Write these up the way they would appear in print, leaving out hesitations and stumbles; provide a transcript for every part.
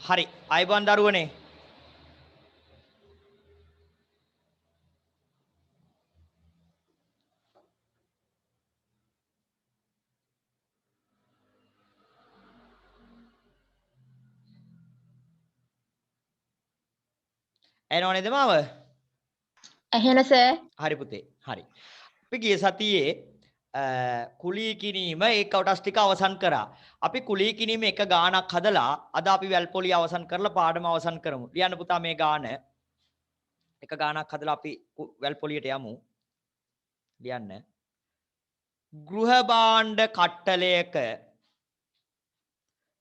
හරි. අයබන් දරුවනේ. එනව නේද මාව? ඇහෙන සර්. හරි පුතේ. හරි. අපි ගිය සතියේ කුලී කිනීම ඒ කොටස් ටික අවසන් කරා. අපි කුලී කිනීම එක ගානක් හදලා අද අපි වැල්පොලිය අවසන් කරලා පාඩම අවසන් කරමු. ලියන්න පුතා මේ ගාන. එක ගානක් හදලා අපි වැල්පොලියට යමු. ලියන්න. ගෘහ භාණ්ඩ කට්ටලයක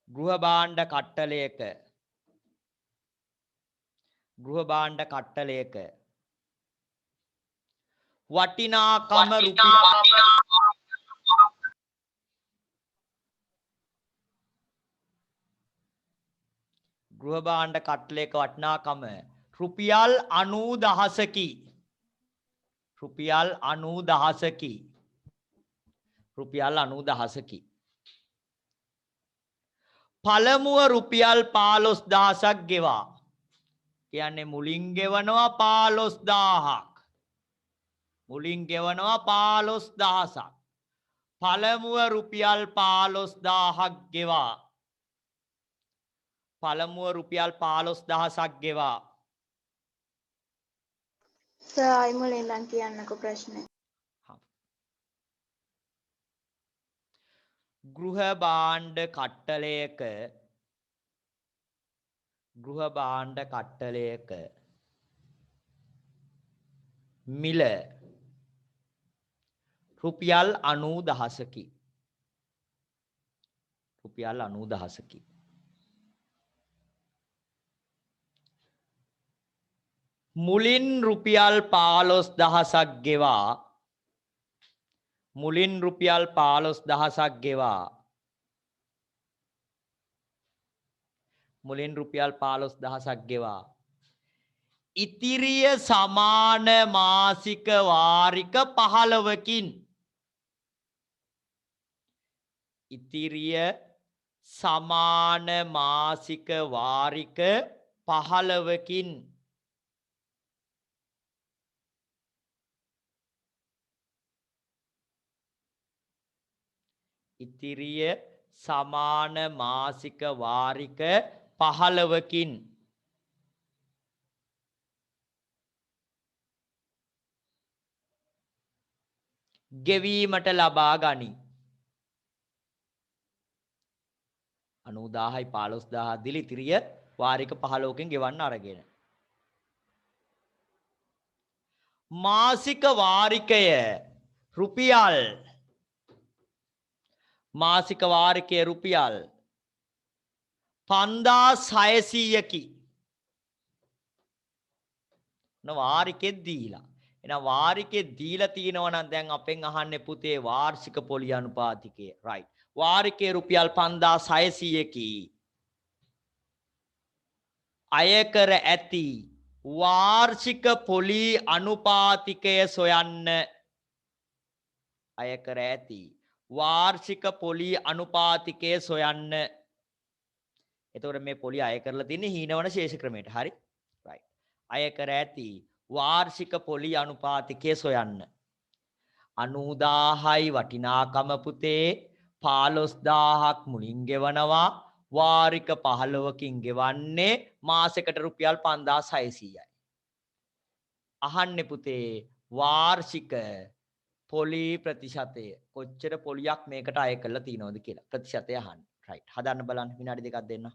ගෘහ භාණ්ඩ කට්ටලයක වටිනාකම රුපියල් ගෘහ භාණ්ඩ කට්ටලයක වටිනාකම රුපියල් 90000කි. රුපියල් 90000කි. පළමුව රුපියල් 15000ක් ගෙවා. කියන්නේ මුලින් ගෙවනවා 15000ක්. මුලින් ගෙවනවා 15000ක්. පළමුව රුපියල් 15000ක් ගෙවා. පළමුව රුපියල් 15000ක් ගෙවා. සර් ආයි මුලින් ඉඳන් කියන්නකෝ ප්‍රශ්නේ. ගෘහ භාණ්ඩ කට්ටලයක මිල රුපියල් 90000කි. රුපියල් 90000කි. මුලින් රුපියල් 15000ක් ගෙවා. මුලින් රුපියල් 15000ක් ගෙවා. මුලින් රුපියල් 15000ක් ගෙවා. ඉතිරිය සමාන මාසික වාරික 15කින්. ඉතිරිය සමාන මාසික වාරික 15කින්. ඉතිරිය සමාන මාසික වාරික 15කින් ගෙවීමට ලබා ගනී. 90000යි 15000 දිලි ඉතිරිය වාරික 15කින් ගෙවන්න අරගෙන. මාසික වාරිකය රුපියල් මාසික වාරිකය රුපියල් 5600කි. වාරිකෙත් දීලා. එහෙනම් වාරිකෙත් දීලා තිනවා නම් දැන් අපෙන් අහන්නේ පුතේ වාර්ෂික පොලි අනුපාතිකය. රයිට්. වාරිකේ රුපියල් 5600කි. අය කර ඇති වාර්ෂික පොලි අනුපාතිකය සොයන්න. අය කර ඇති වාර්ෂික පොලි අනුපාතිකය සොයන්න. එතකොට මේ පොලි අය කරලා තින්නේ හීනවන ශේෂ ක්‍රමයට. හරි? රයිට්. අය කර ඇති වාර්ෂික පොලි අනුපාතිකය සොයන්න. 90000යි වටිනාකම පුතේ 15000ක් මුලින් ගෙවනවා. වාරික 15කින් ගෙවන්නේ මාසෙකට රුපියල් 5600යි. අහන්නේ පුතේ වාර්ෂික පොලි ප්‍රතිශතය කොච්චර පොලියක් මේකට අය කරලා තියනවද කියලා. ප්‍රතිශතය අහන්න. රයිට්. හදන්න බලන්න විනාඩි දෙකක් දෙන්න.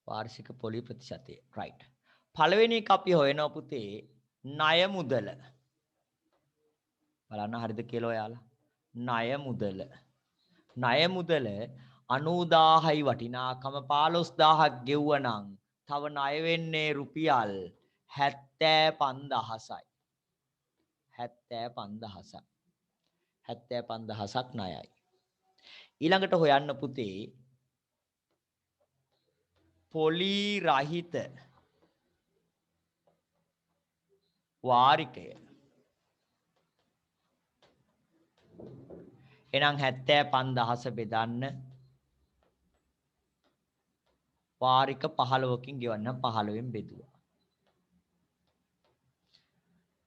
වාර්ෂික පොලි ප්‍රතිශතය. රයිට්. පළවෙනි එක අපි හොයනවා පුතේ ණය මුදල. බලන්න හරිද කියලා ඔයාලා. ණය මුදල. ණය මුදල 90000යි වටිනාකම 15000ක් ගෙවුවනම් තව ණය වෙන්නේ රුපියල් 75000යි. 75000ක්. 75000ක් ණයයි. ඊළඟට හොයන්න පුතේ පොලි රහිත වාරිකය. එහෙනම් 75000 බෙදන්න වාරික 15කින් ගෙවන්න 15න් බෙදුවා.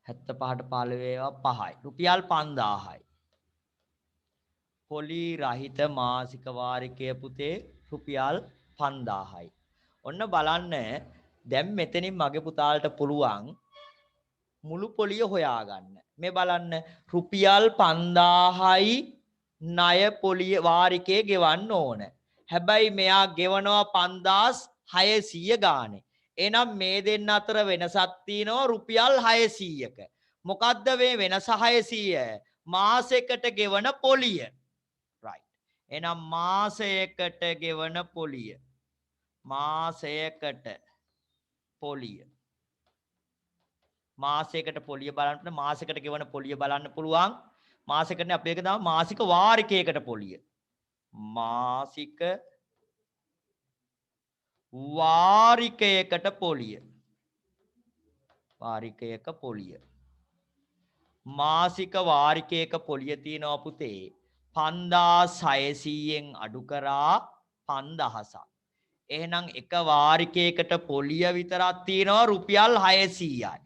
75ට 15 ඒවා 5යි. රුපියල් 5000යි. පොලි රහිත මාසික වාරිකය පුතේ රුපියල් 5000යි. ඔන්න බලන්න දැන් මෙතනින් මගේ පුතාලට පුළුවන් මුළු පොලිය හොයාගන්න. මේ බලන්න රුපියල් 5000යි ණය පොලිය වාරිකේ ගෙවන්න ඕන. හැබැයි මෙයා ගෙවනවා 5600 ගානේ. එහෙනම් මේ දෙන්න අතර වෙනසක් තියෙනවා රුපියල් 600ක. මොකද්ද මේ වෙනස 600? මාසෙකට ගෙවන පොලිය. right. එහෙනම් මාසයකට ගෙවන පොලිය. මාසයකට පොලිය. මාසයකට පොලිය බලන්න මාසයකට ගෙවන පොලිය බලන්න පුළුවන්. මාසෙකට අපි එක දාමු මාසික වාරිකයකට පොලිය. මාසික වාරිකයකට පොලිය. වාරිකයක පොලිය. මාසික වාරිකයක පොලිය තියෙනවා පුතේ 5600න් අඩු කරා 5000ක්. එහෙනම් එක වාරිකයකට පොලිය විතරක් තියෙනවා රුපියල් 600යි.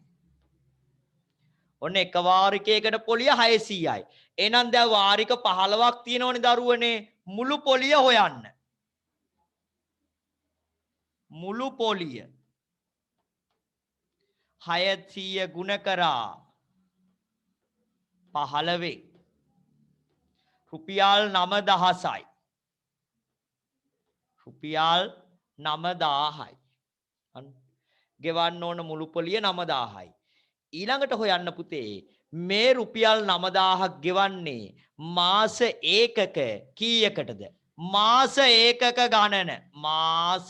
ඔන්න එක වාරිකයකට පොලිය 600යි. එහෙනම් දැන් වාරික 15ක් තියෙනවනේ දරුවනේ මුළු පොලිය හොයන්න. මුළු පොලිය 600 ගුණ කරා 15 රුපියල් 9000යි. රුපියල් 9000යි. ගෙවන්න ඕන මුළු පොලිය 9000යි. ඊළඟට හොයන්න පුතේ මේ රුපියල් 9000ක් ගෙවන්නේ මාස ඒකක කීයකටද? මාස ඒකක ගණන. මාස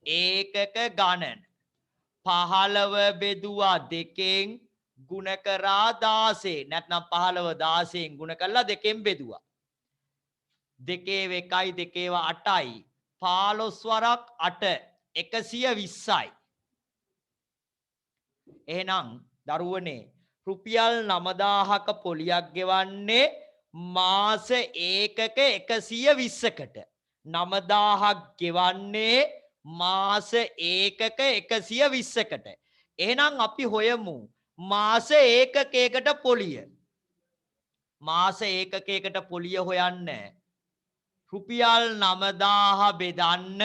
ඒකක ගණන 15 බෙදුවා 2න් ගුණ කරා 16 නැත්නම් 15 16න් ගුණ කරලා 2න් බෙදුවා 2 1යි 2 8යි 15 වරක් 8 120යි. එහෙනම් දරුවනේ රුපියල් 9000ක පොලියක් ගෙවන්නේ මාස ඒකක 120කට. 9000ක් ගෙවන්නේ මාස ඒකක 120කට. එහෙනම් අපි හොයමු මාස ඒකකයකට පොලිය. මාස ඒකකයකට පොලිය හොයන්න රුපියල් 9000 බෙදන්න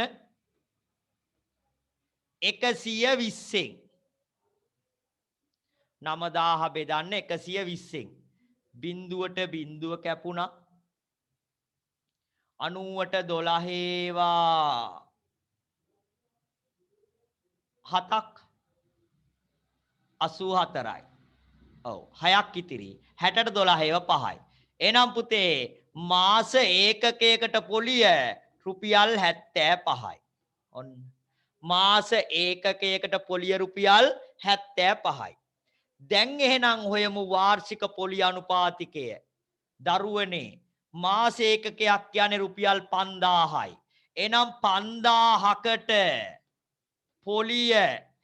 120න් 9000 බෙදන්න 120න් බිඳුවට බිඳුව කැපුණා 90ට 12 ඒවා 7ක් 84යි. ඔව් 6ක් ඉතිරි 60ට 12 ඒවා 5යි. එහෙනම් පුතේ මාස ඒකකයකට පොලිය රුපියල් 75යි. ඔන්න මාස ඒකකයකට පොලිය රුපියල් 75යි. දැන් එහෙනම් හොයමු වාර්ෂික පොලිය අනුපාතිකය. දරුවනේ මාස ඒකකයක් කියන්නේ රුපියල් 5000යි. එහෙනම් 5000කට පොලිය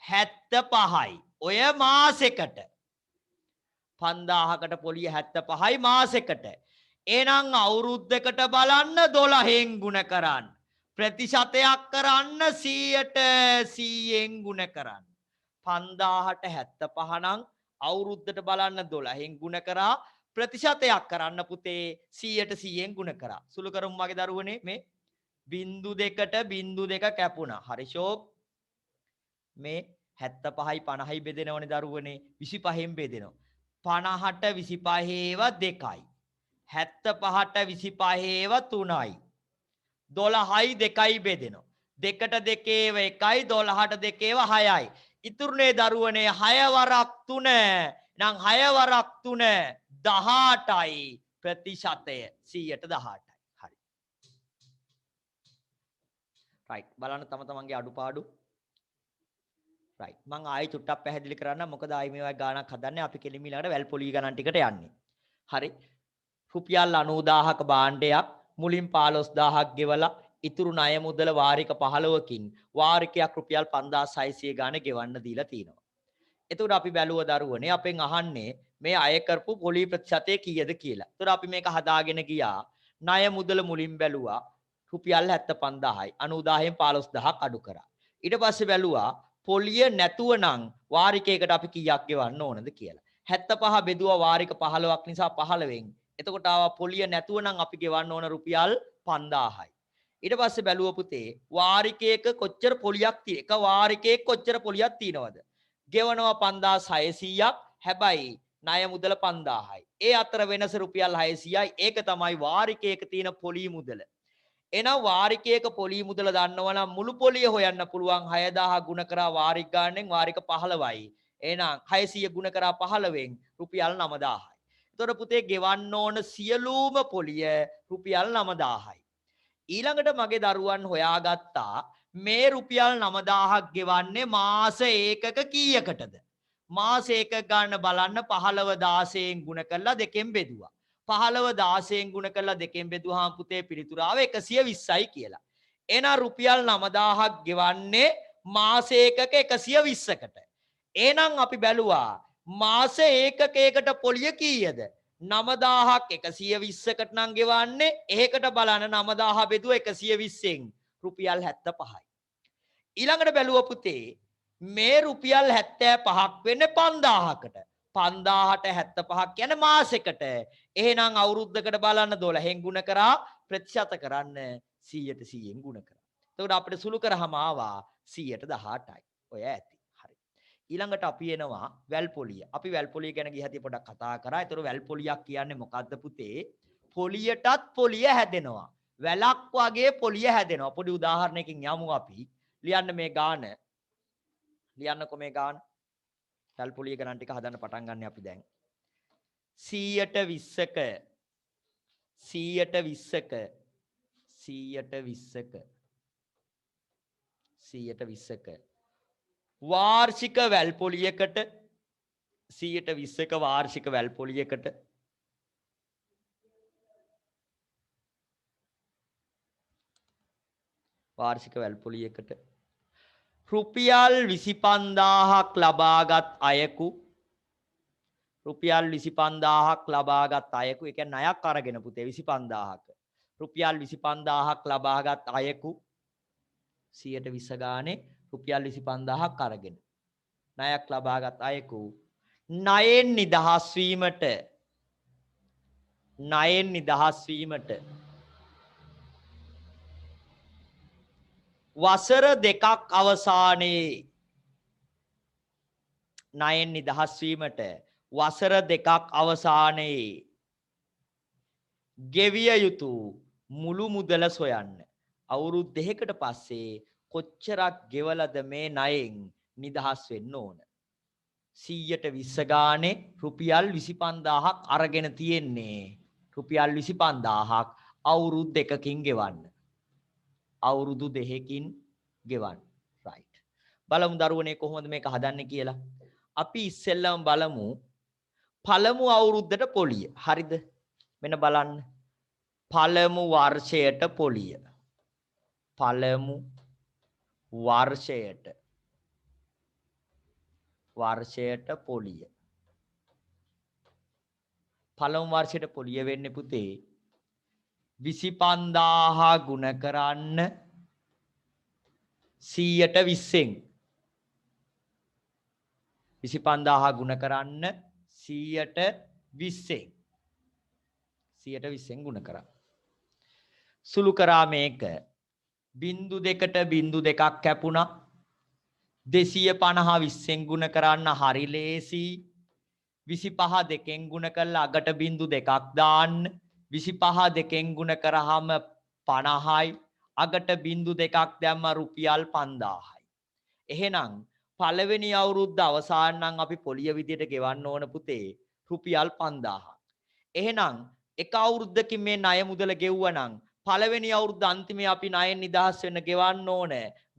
75යි. ඔය මාසෙකට 5000කට පොලිය 75යි මාසෙකට. එහෙනම් අවුරුද්දකට බලන්න 12න් ගුණ කරන්න. ප්‍රතිශතයක් කරන්න 100ට 100න් ගුණ කරන්න. 5000ට 75 නම් අවුරුද්දට බලන්න 12න් ගුණ කරා ප්‍රතිශතයක් කරන්න පුතේ 100ට 100න් ගුණ කරා. සුළු කරමු මගේ දරුවනේ මේ 0.2ට 0.2 කැපුණා. හරි ෂෝක්. මේ 75යි 50යි බෙදෙනවනේ දරුවනේ 25න් බෙදෙනවා. 50ට 25 ඒවා 2යි. 75ට 25 ඒවා 3යි. 12යි 2යි බෙදෙනවා. 2ට 2 ඒවා 1යි 12ට 2 ඒවා 6යි. ඉතුරුනේ දරුවනේ 6 වරක් 3 නම් 6 වරක් 3 18යි ප්‍රතිශතය 118යි. හරි. රයිට්. බලන්න තම තමන්ගේ අඩුපාඩු. රයිට්. මම ආයෙ චුට්ටක් පැහැදිලි කරන්න. මොකද ආයෙ මේ වගේ ගාණක් හදන්නේ අපි කෙලින්ම ඊළඟට වැල් පොලි ගණන් ටිකට යන්නේ. හරි. රුපියල් 90000ක භාණ්ඩයක් මුලින් 15000ක් ගෙවලා ඉතුරු ණය මුදල වාරික 15කින් වාරිකයක් රුපියල් 5600 ගානේ ගෙවන්න දීලා තිනවා. එතකොට අපි බැලුව දරුවනේ අපෙන් අහන්නේ මේ අය කරපු පොලි ප්‍රතිශතය කීයද කියලා. එතකොට අපි මේක හදාගෙන ගියා. ණය මුදල මුලින් බැලුවා රුපියල් 75000යි. 90000න් 15000ක් අඩු කරා. ඊට පස්සේ බැලුවා පොලිය නැතුව නම් වාරිකයකට අපි කීයක් ගෙවන්න ඕනද කියලා. 75 බෙදුවා වාරික 15ක් නිසා 15න්. එතකොට ආවා පොලිය නැතුව නම් අපි ගෙවන්න ඕන රුපියල් 5000යි. ඊට පස්සේ බැලුව පුතේ වාරිකයක කොච්චර පොලියක් තියෙ එක වාරිකයක කොච්චර පොලියක් තියෙනවද? ගෙවනවා 5600ක්. හැබැයි ණය මුදල 5000යි. ඒ අතර වෙනස රුපියල් 600යි. ඒක තමයි වාරිකයක තියෙන පොලි මුදල. එහෙනම් වාරිකයක පොලි මුදල දන්නවනම් මුළු පොලිය හොයන්න පුළුවන් 6000 ගුණ කරා වාරික ගාණෙන් වාරික 15යි. එහෙනම් 600 ගුණ කරා 15න් රුපියල් 9000යි. එතකොට පුතේ ගෙවන්න ඕන සියලුම පොලිය රුපියල් 9000යි. ඊළඟට මගේ දරුවන් හොයාගත්තා මේ රුපියල් 9000ක් ගෙවන්නේ මාස ඒකක කීයකටද? මාස ඒකක ගන්න බලන්න 15 16න් ගුණ කරලා දෙකෙන් බෙදුවා. 15 16න් ගුණ කරලා දෙකෙන් බෙදුවාම පුතේ පිළිතුර ආව 120යි කියලා. එහෙනම් රුපියල් 9000ක් ගෙවන්නේ මාස ඒකක 120කට. එහෙනම් අපි බැලුවා මාස ඒකකයකට පොලිය කීයද? 9000ක් 120කට නම් ගෙවන්නේ එහෙකට බලන්න 9000 බෙදුව 120න් රුපියල් 75යි. ඊළඟට බැලුව පුතේ මේ රුපියල් 75ක් වෙන්නේ 5000කට. 5000ට 75ක් කියන්නේ මාසෙකට. එහෙනම් අවුරුද්දකට බලන්න 12න් ගුණ කරා ප්‍රතිශත කරන්න 100ට 100න් ගුණ කරා. එතකොට අපිට සුළු කරාම ආවා 118යි. ඔය ඇති. ඊළඟට අපි එනවා වැල් පොලිය. අපි වැල් පොලිය ගැන ගියහදී පොඩක් කතා කරා. ඒතර වැල් පොලියක් කියන්නේ මොකද්ද පුතේ? පොලියටත් පොලිය හැදෙනවා. වැලක් වගේ පොලිය හැදෙනවා. පොඩි උදාහරණයකින් යමු අපි. ලියන්න මේ ගාන. ලියන්නකෝ මේ ගාන. වැල් පොලිය ගණන් ටික හදන්න පටන් ගන්න අපි දැන්. 100ට 20ක 120ක වාර්ෂික වැල් පොලියකට 120ක වාර්ෂික වැල් පොලියකට රුපියල් 25000ක් ලබාගත් අයෙකු රුපියල් 25000ක් ලබාගත් අයෙකු ඒ කියන්නේ ණයක් අරගෙන පුතේ 25000ක රුපියල් 25000ක් ලබාගත් අයෙකු 120 ගානේ රුපියල් 25000ක් අරගෙන ණයක් ලබාගත් අයෙකු ණයෙන් නිදහස් වීමට වසර දෙකක් අවසානයේ ණයෙන් නිදහස් වීමට වසර දෙකක් අවසානයේ ගෙවිය යුතු මුළු මුදල සොයන්න. අවුරුදු දෙකකට පස්සේ කොච්චරක් ගෙවලද මේ ණයෙන් නිදහස් වෙන්න ඕන? 100ට 20 ගානේ රුපියල් 25000ක් අරගෙන තියෙන්නේ. රුපියල් 25000ක් අවුරුදු දෙකකින් ගෙවන්න. අවුරුදු දෙකකින් ගෙවන්න. රයිට්. බලමු දරුවනේ කොහොමද මේක හදන්නේ කියලා. අපි ඉස්සෙල්ලම බලමු පළමු අවුරුද්දට පොලිය. හරිද? මෙන්න බලන්න. පළමු වර්ෂයට පොලිය. පළමු වර්ෂයට පොලිය. පළමු වර්ෂයට පොලිය වෙන්නේ පුතේ 25000 ගුණ කරන්න 100ට 20න් 25000 ගුණ කරන්න 100ට 20න් ගුණ කරා. සුළු කරා මේක 0.2ක් කැපුණා 250 20න් ගුණ කරන්න හරි ලේසි. 25 දෙකෙන් ගුණ කරලා අගට 0.2ක් දාන්න 25 දෙකෙන් ගුණ කරාම 50යි අගට 0.2ක් දැම්ම රුපියල් 5000යි. එහෙනම් පළවෙනි අවුරුද්ද අවසාන නම් අපි පොලිය විදියට ගෙවන්න ඕන පුතේ රුපියල් 5000ක්. එහෙනම් එක අවුරුද්දකින් මේ ණය මුදල ගෙවුවා නම් පළවෙනි අවුරුද්ද අන්තිමේ අපි ණයෙන් නිදහස් වෙන්න ගෙවන්න ඕන.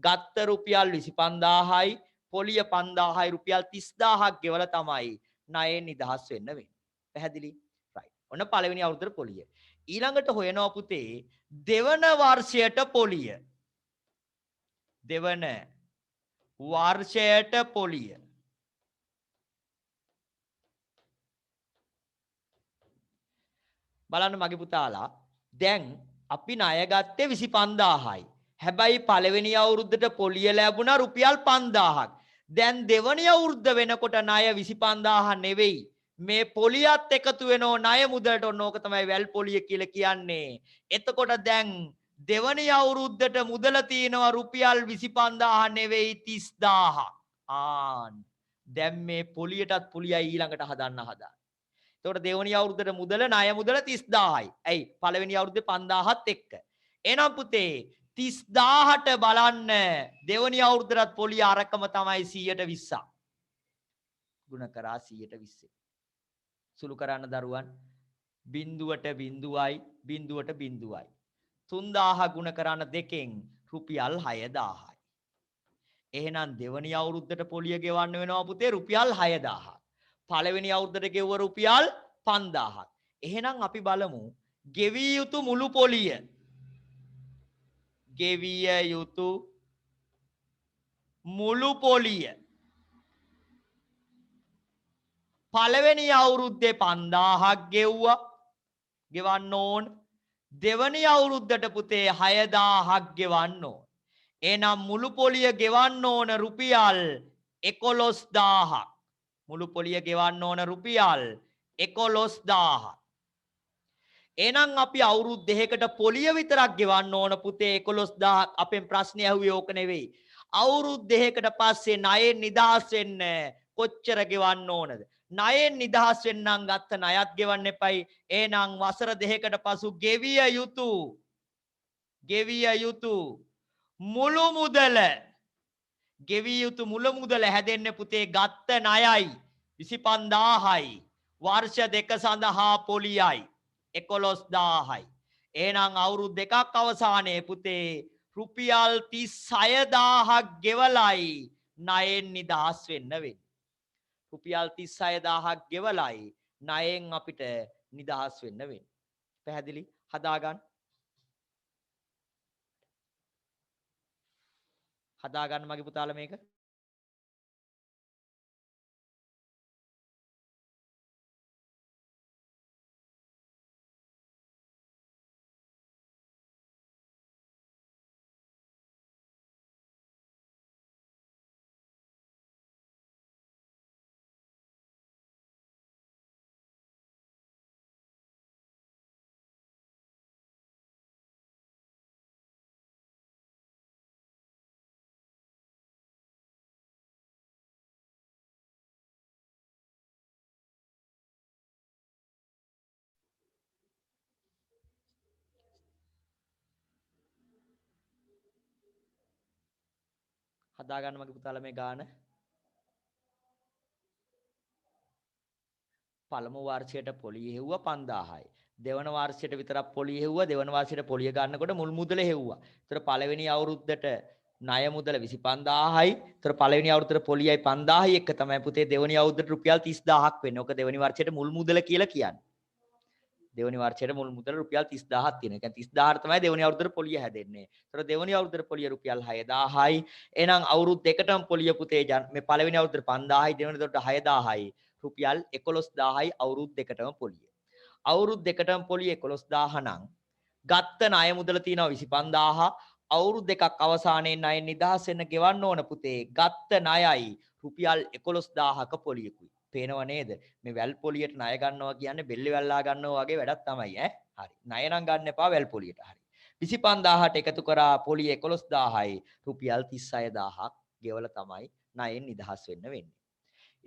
ගත්ත රුපියල් 25000යි පොලිය 5000යි රුපියල් 30000ක් ගෙවලා තමයි ණයෙන් නිදහස් වෙන්න වෙන්නේ. පැහැදිලි? right. ඔන්න පළවෙනි අවුරුද්දේ පොලිය. ඊළඟට හොයනවා පුතේ දෙවන වර්ෂයට පොලිය. දෙවන වර්ෂයට පොලිය. බලන්න මගේ පුතාලා දැන් අපි ණය ගත්තේ 25000යි. හැබැයි පළවෙනි අවුරුද්දට පොලිය ලැබුණා රුපියල් 5000ක්. දැන් දෙවනි අවුරුද්ද වෙනකොට ණය 25000 නෙවෙයි. මේ පොලියත් එකතු වෙනෝ ණය මුදලට ඔන්න ඕක තමයි වැල් පොලිය කියලා කියන්නේ. එතකොට දැන් දෙවනි අවුරුද්දට මුදල තියෙනවා රුපියල් 25000 නෙවෙයි 30000ක්. දැන් මේ පොලියටත් පොලියයි ඊළඟට හදන්න හදා. එතකොට දෙවනි අවුරුද්දට මුදල ණය මුදල 30000යි. ඇයි? පළවෙනි අවුරුද්දේ 5000ත් එක්ක. එහෙනම් පුතේ 30000ට බලන්න දෙවනි අවුරුද්දටත් පොලිය අරකම තමයි 120ක්. ගුණ කරා 120. සුළු කරන්න දරුවන් බිඳුවට බිඳුවයි බිඳුවට බිඳුවයි 3000 ගුණ කරන්න දෙකෙන් රුපියල් 6000යි. එහෙනම් දෙවනි අවුරුද්දට පොලිය ගෙවන්න වෙනවා පුතේ රුපියල් 6000ක්. පළවෙනි අවුරුද්දට ගෙවුව රුපියල් 5000ක්. එහෙනම් අපි බලමු ගෙවිය යුතු මුළු පොලිය. ගෙවිය යුතු මුළු පොලිය. පළවෙනි අවුරුද්දේ 5000ක් ගෙව්වා. ගෙවන්න ඕන. දෙවනි අවුරුද්දට පුතේ 6000ක් ගෙවන්න ඕන. එහෙනම් මුළු පොලිය ගෙවන්න ඕන රුපියල් 11000ක්. මුළු පොලිය ගෙවන්න ඕන රුපියල් 11000ක්. එහෙනම් අපි අවුරුදු දෙකකට පොලිය විතරක් ගෙවන්න ඕන පුතේ 11000ක්. අපෙන් ප්‍රශ්නේ ඇහුවේ ඕක නෙවෙයි. අවුරුදු දෙකකට පස්සේ ණයෙන් නිදහස් වෙන්න කොච්චර ගෙවන්න ඕනද? ණයෙන් නිදහස් වෙන්නම් ගත්ත ණයත් ගෙවන්න එපයි. එහෙනම් වසර දෙකකට පසු ගෙවිය යුතු මුළු මුදල ගෙවිය යුතු මුළු මුදල හැදෙන්නේ පුතේ ගත්ත ණයයි 25000යි. වර්ෂ දෙක සඳහා පොලියයි 11000යි. එහෙනම් අවුරුදු දෙකක් අවසානයේ පුතේ රුපියල් 36000ක් ගෙවලයි ණයෙන් නිදහස් වෙන්න වෙන්නේ. රුපියල් 36000ක් ගෙවලයි ණයෙන් අපිට නිදහස් වෙන්න වෙන්නේ. පැහැදිලි? හදාගන්න මගේ පුතාලා මේක. හදාගන්න මගේ පුතාලා මේ ගාන. පළමු වර්ෂයට පොලිය හෙව්වා 5000යි. දෙවන වර්ෂයට විතරක් පොලිය හෙව්වා. දෙවන වර්ෂයට පොලිය ගන්නකොට මුල් මුදල හෙව්වා. ඒතර පළවෙනි අවුරුද්දට ණය මුදල 25000යි. ඒතර පළවෙනි අවුරුද්දට පොලියයි 5000යි එක තමයි පුතේ දෙවනි අවුරුද්දට රුපියල් 30000ක් වෙන්නේ. ඔක දෙවනි වර්ෂයට මුල් මුදල කියලා කියන්නේ. දෙවනි වර්ෂයට මුල් මුදල රුපියල් 30000ක් තියෙනවා. ඒ කියන්නේ 30000ට තමයි දෙවනි අවුරුද්දට පොලිය හැදෙන්නේ. ඒතර දෙවනි අවුරුද්දට පොලිය රුපියල් 6000යි. එහෙනම් අවුරුදු දෙකටම පොලිය පුතේ මේ පළවෙනි අවුරුද්දට 5000යි දෙවනි අවුරුද්දට 6000යි. රුපියල් 11000යි අවුරුදු දෙකටම පොලිය. අවුරුදු දෙකටම පොලිය 11000 නම් ගත්ත ණය මුදල තියෙනවා 25000. අවුරුදු දෙකක් අවසානයේ ණය නිදහස් වෙන්න ගෙවන්න ඕන පුතේ. ගත්ත ණයයි රුපියල් 11000ක පොලියකුයි. පේනව නේද? මේ වැල් පොලියට ණය ගන්නවා කියන්නේ බෙල්ල වැල්ලා ගන්නවා වගේ වැඩක් තමයි ඈ. හරි. ණය නම් ගන්න එපා වැල් පොලියට. හරි. 25000ට එකතු කරා පොලිය 11000යි රුපියල් 36000ක් ගෙවලා තමයි ණයෙන් නිදහස් වෙන්න වෙන්නේ.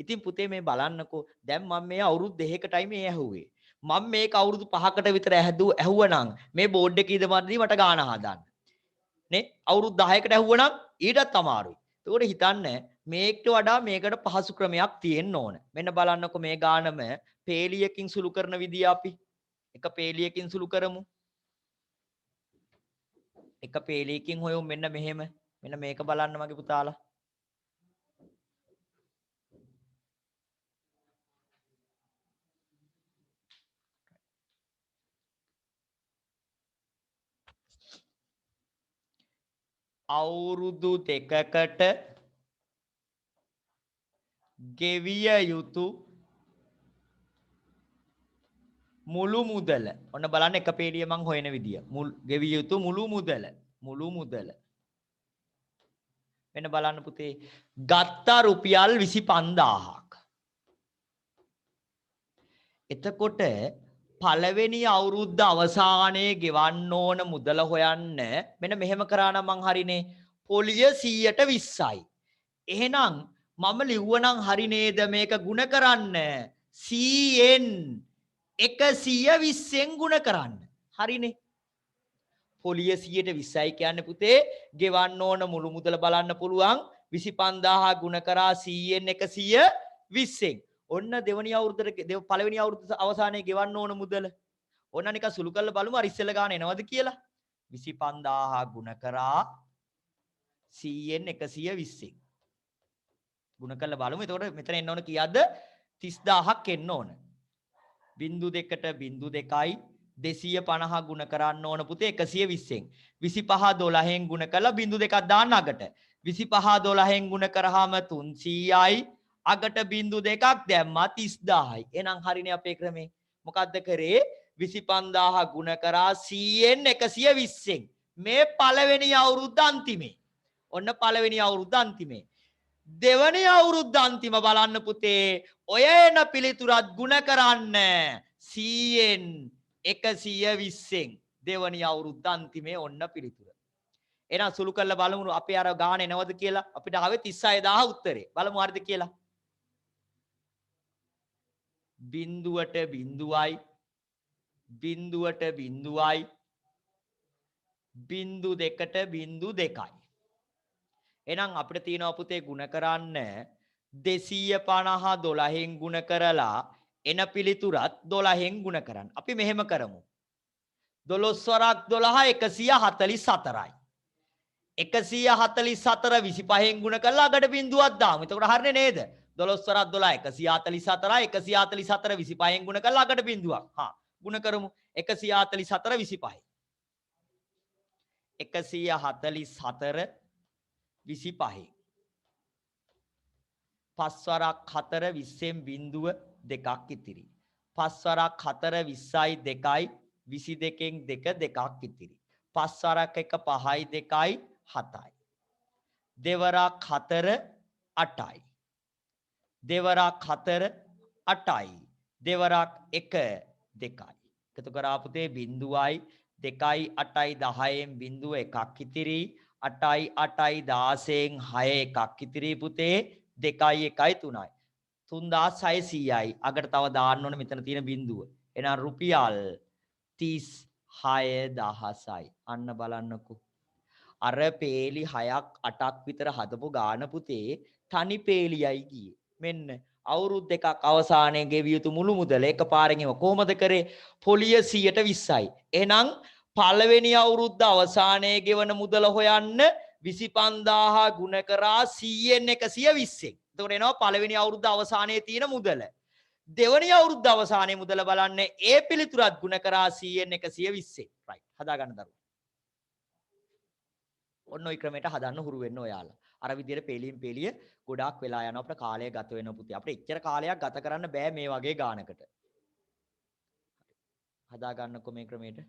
ඉතින් පුතේ මේ බලන්නකෝ දැන් මම මේ අවුරුදු දෙකකටයි මේ ඇහුවේ. මම මේක අවුරුදු 5කට විතර ඇහුවනම් මේ බෝඩ් එකේ ඉදමද්දී මට ගාන හදාන්න. නේ? අවුරුදු 10කට ඇහුවනම් ඊටත් අමාරුයි. ඒකෝට හිතන්න මේකට වඩා මේකට පහසු ක්‍රමයක් තියෙන්න ඕන. මෙන්න බලන්නකො මේ ගානම පේලියකින් සුළු කරන විදිය අපි එක පේලියකින් සුළු කරමු. එක පේලියකින් හොයමු මෙන්න මෙහෙම. මෙන්න මේක බලන්න මගේ පුතාලා. අවුරුදු දෙකකට ගෙවිය යුතු මුළු මුදල. ඔන්න බලන්න එක පේලිය මං හොයන විදිය. ගෙවිය යුතු මුළු මුදල. මෙන්න බලන්න පුතේ. ගත්තා රුපියල් 25000ක්. එතකොට පළවෙනි අවුරුද්ද අවසානයේ ගෙවන්න ඕන මුදල හොයන්න මෙන්න මෙහෙම කරා නම් මං හරිනේ. පොලිය 120යි. එහෙනම් මම ලිව්වනම් හරි නේද මේක ಗುಣ කරන්න 100න් 120න් ಗುಣ කරන්න. හරිනේ. පොලිය 120යි කියන්නේ පුතේ ගෙවන්න ඕන මුළු මුදල බලන්න පුළුවන් 25000 ගුණ කරා 100න් 120න්. ඔන්න දෙවනි අවුරුද්දට පළවෙනි අවුරුද්ද අවසානයේ ගෙවන්න ඕන මුදල. ඔන්න නිකන් සුළු කරලා බලමු අර ඉස්සෙල්ලා ගාන එනවද කියලා. 25000 ගුණ කරා 100න් 120න්. ගුණ කරලා බලමු. එතකොට මෙතන එන්න ඕන කීයක්ද? 30000ක් එන්න ඕන. 0.2ට 0.2යි 250 ගුණ කරන්න ඕන පුතේ 120න්. 25 12න් ගුණ කරලා 0.2ක් දාන්න අගට. 25 12න් ගුණ කරාම 300යි අගට 0.2ක් දැම්මා 30000යි. එහෙනම් හරිනේ අපේ ක්‍රමේ. මොකද්ද කරේ? 25000 ගුණ කරා 100න් 120න්. මේ පළවෙනි අවුරුද්ද අන්තිමේ. ඔන්න පළවෙනි අවුරුද්ද අන්තිමේ. දෙවනි අවුරුද්ද අන්තිම බලන්න පුතේ. ඔය එන පිළිතුරත් ගුණ කරන්න 100න් 120න්. දෙවනි අවුරුද්ද අන්තිමේ ඔන්න පිළිතුර. එහෙනම් සුළු කරලා බලමු අපේ අර ගාන එනවද කියලා. අපිට ආවේ 36000 උත්තරේ. බලමු හරිද කියලා. බිඳුවට බිඳුවයි 0.2ට 0.2යි. එහෙනම් අපිට තියෙනවා පුතේ ගුණ කරන්න 250 12න් ගුණ කරලා එන පිළිතුරත් 12න් ගුණ කරන්න. අපි මෙහෙම කරමු. 12 වරක් 12 144යි. 144 25න් ගුණ කරලා අගට බිඳුවක් දාමු. එතකොට හරිනේ නේද? 12 වරක් 12 144යි 144 25න් ගුණ කරලා අගට බිඳුවක්. ගුණ කරමු 144 25. 144 25. 5 වරක් 4 20න් බිඳුව දෙකක් ඉතිරි. 5 වරක් 4 20යි 2යි 22න් 2 දෙකක් ඉතිරි. 5 වරක් 1 5යි 2යි 7යි. දෙවරක් 4 8යි. දෙවරක් 4 8යි. දෙවරක් 1 2යි. එකතු කරා පුතේ බිඳුවයි 2යි 8යි 10න් බිඳුව එකක් ඉතිරි. 8යි 8යි 16න් 6 එකක් ඉතිරි පුතේ 2යි 1යි 3යි 3600යි අගට තව දාන්න ඕන මෙතන තියෙන බිඳුව. එහෙනම් රුපියල් 36000යි. අන්න බලන්නකෝ. අර පේලි 6ක් 8ක් විතර හදපු ගාන පුතේ තනි පේලියයි ගියේ. මෙන්න අවුරුදු දෙකක් අවසානයේ ගෙවිය යුතු මුළු මුදල එකපාරෙන් එව කොහොමද කරේ? පොලිය 120යි. එහෙනම් පළවෙනි අවුරුද්ද අවසානයේ ගෙවන මුදල හොයන්න 25000 ගුණ කරා 100න් 120න්. එතකොට එනවා පළවෙනි අවුරුද්ද අවසානයේ තියෙන මුදල. දෙවනි අවුරුද්ද අවසානයේ මුදල බලන්න ඒ පිළිතුරත් ගුණ කරා 100න් 120න්. රයිට්. හදා ගන්න දරුවෝ. ඔන්න ඔය ක්‍රමයට හදන්න හුරු වෙන්න ඔයාලා. අර විදිහට පේලියෙන් පේලිය ගොඩාක් වෙලා යනවා අපිට කාලය ගත වෙනවා පුතේ. අපිට එච්චර කාලයක් ගත කරන්න බෑ මේ වගේ ගානකට. හදා ගන්නකො මේ ක්‍රමයට.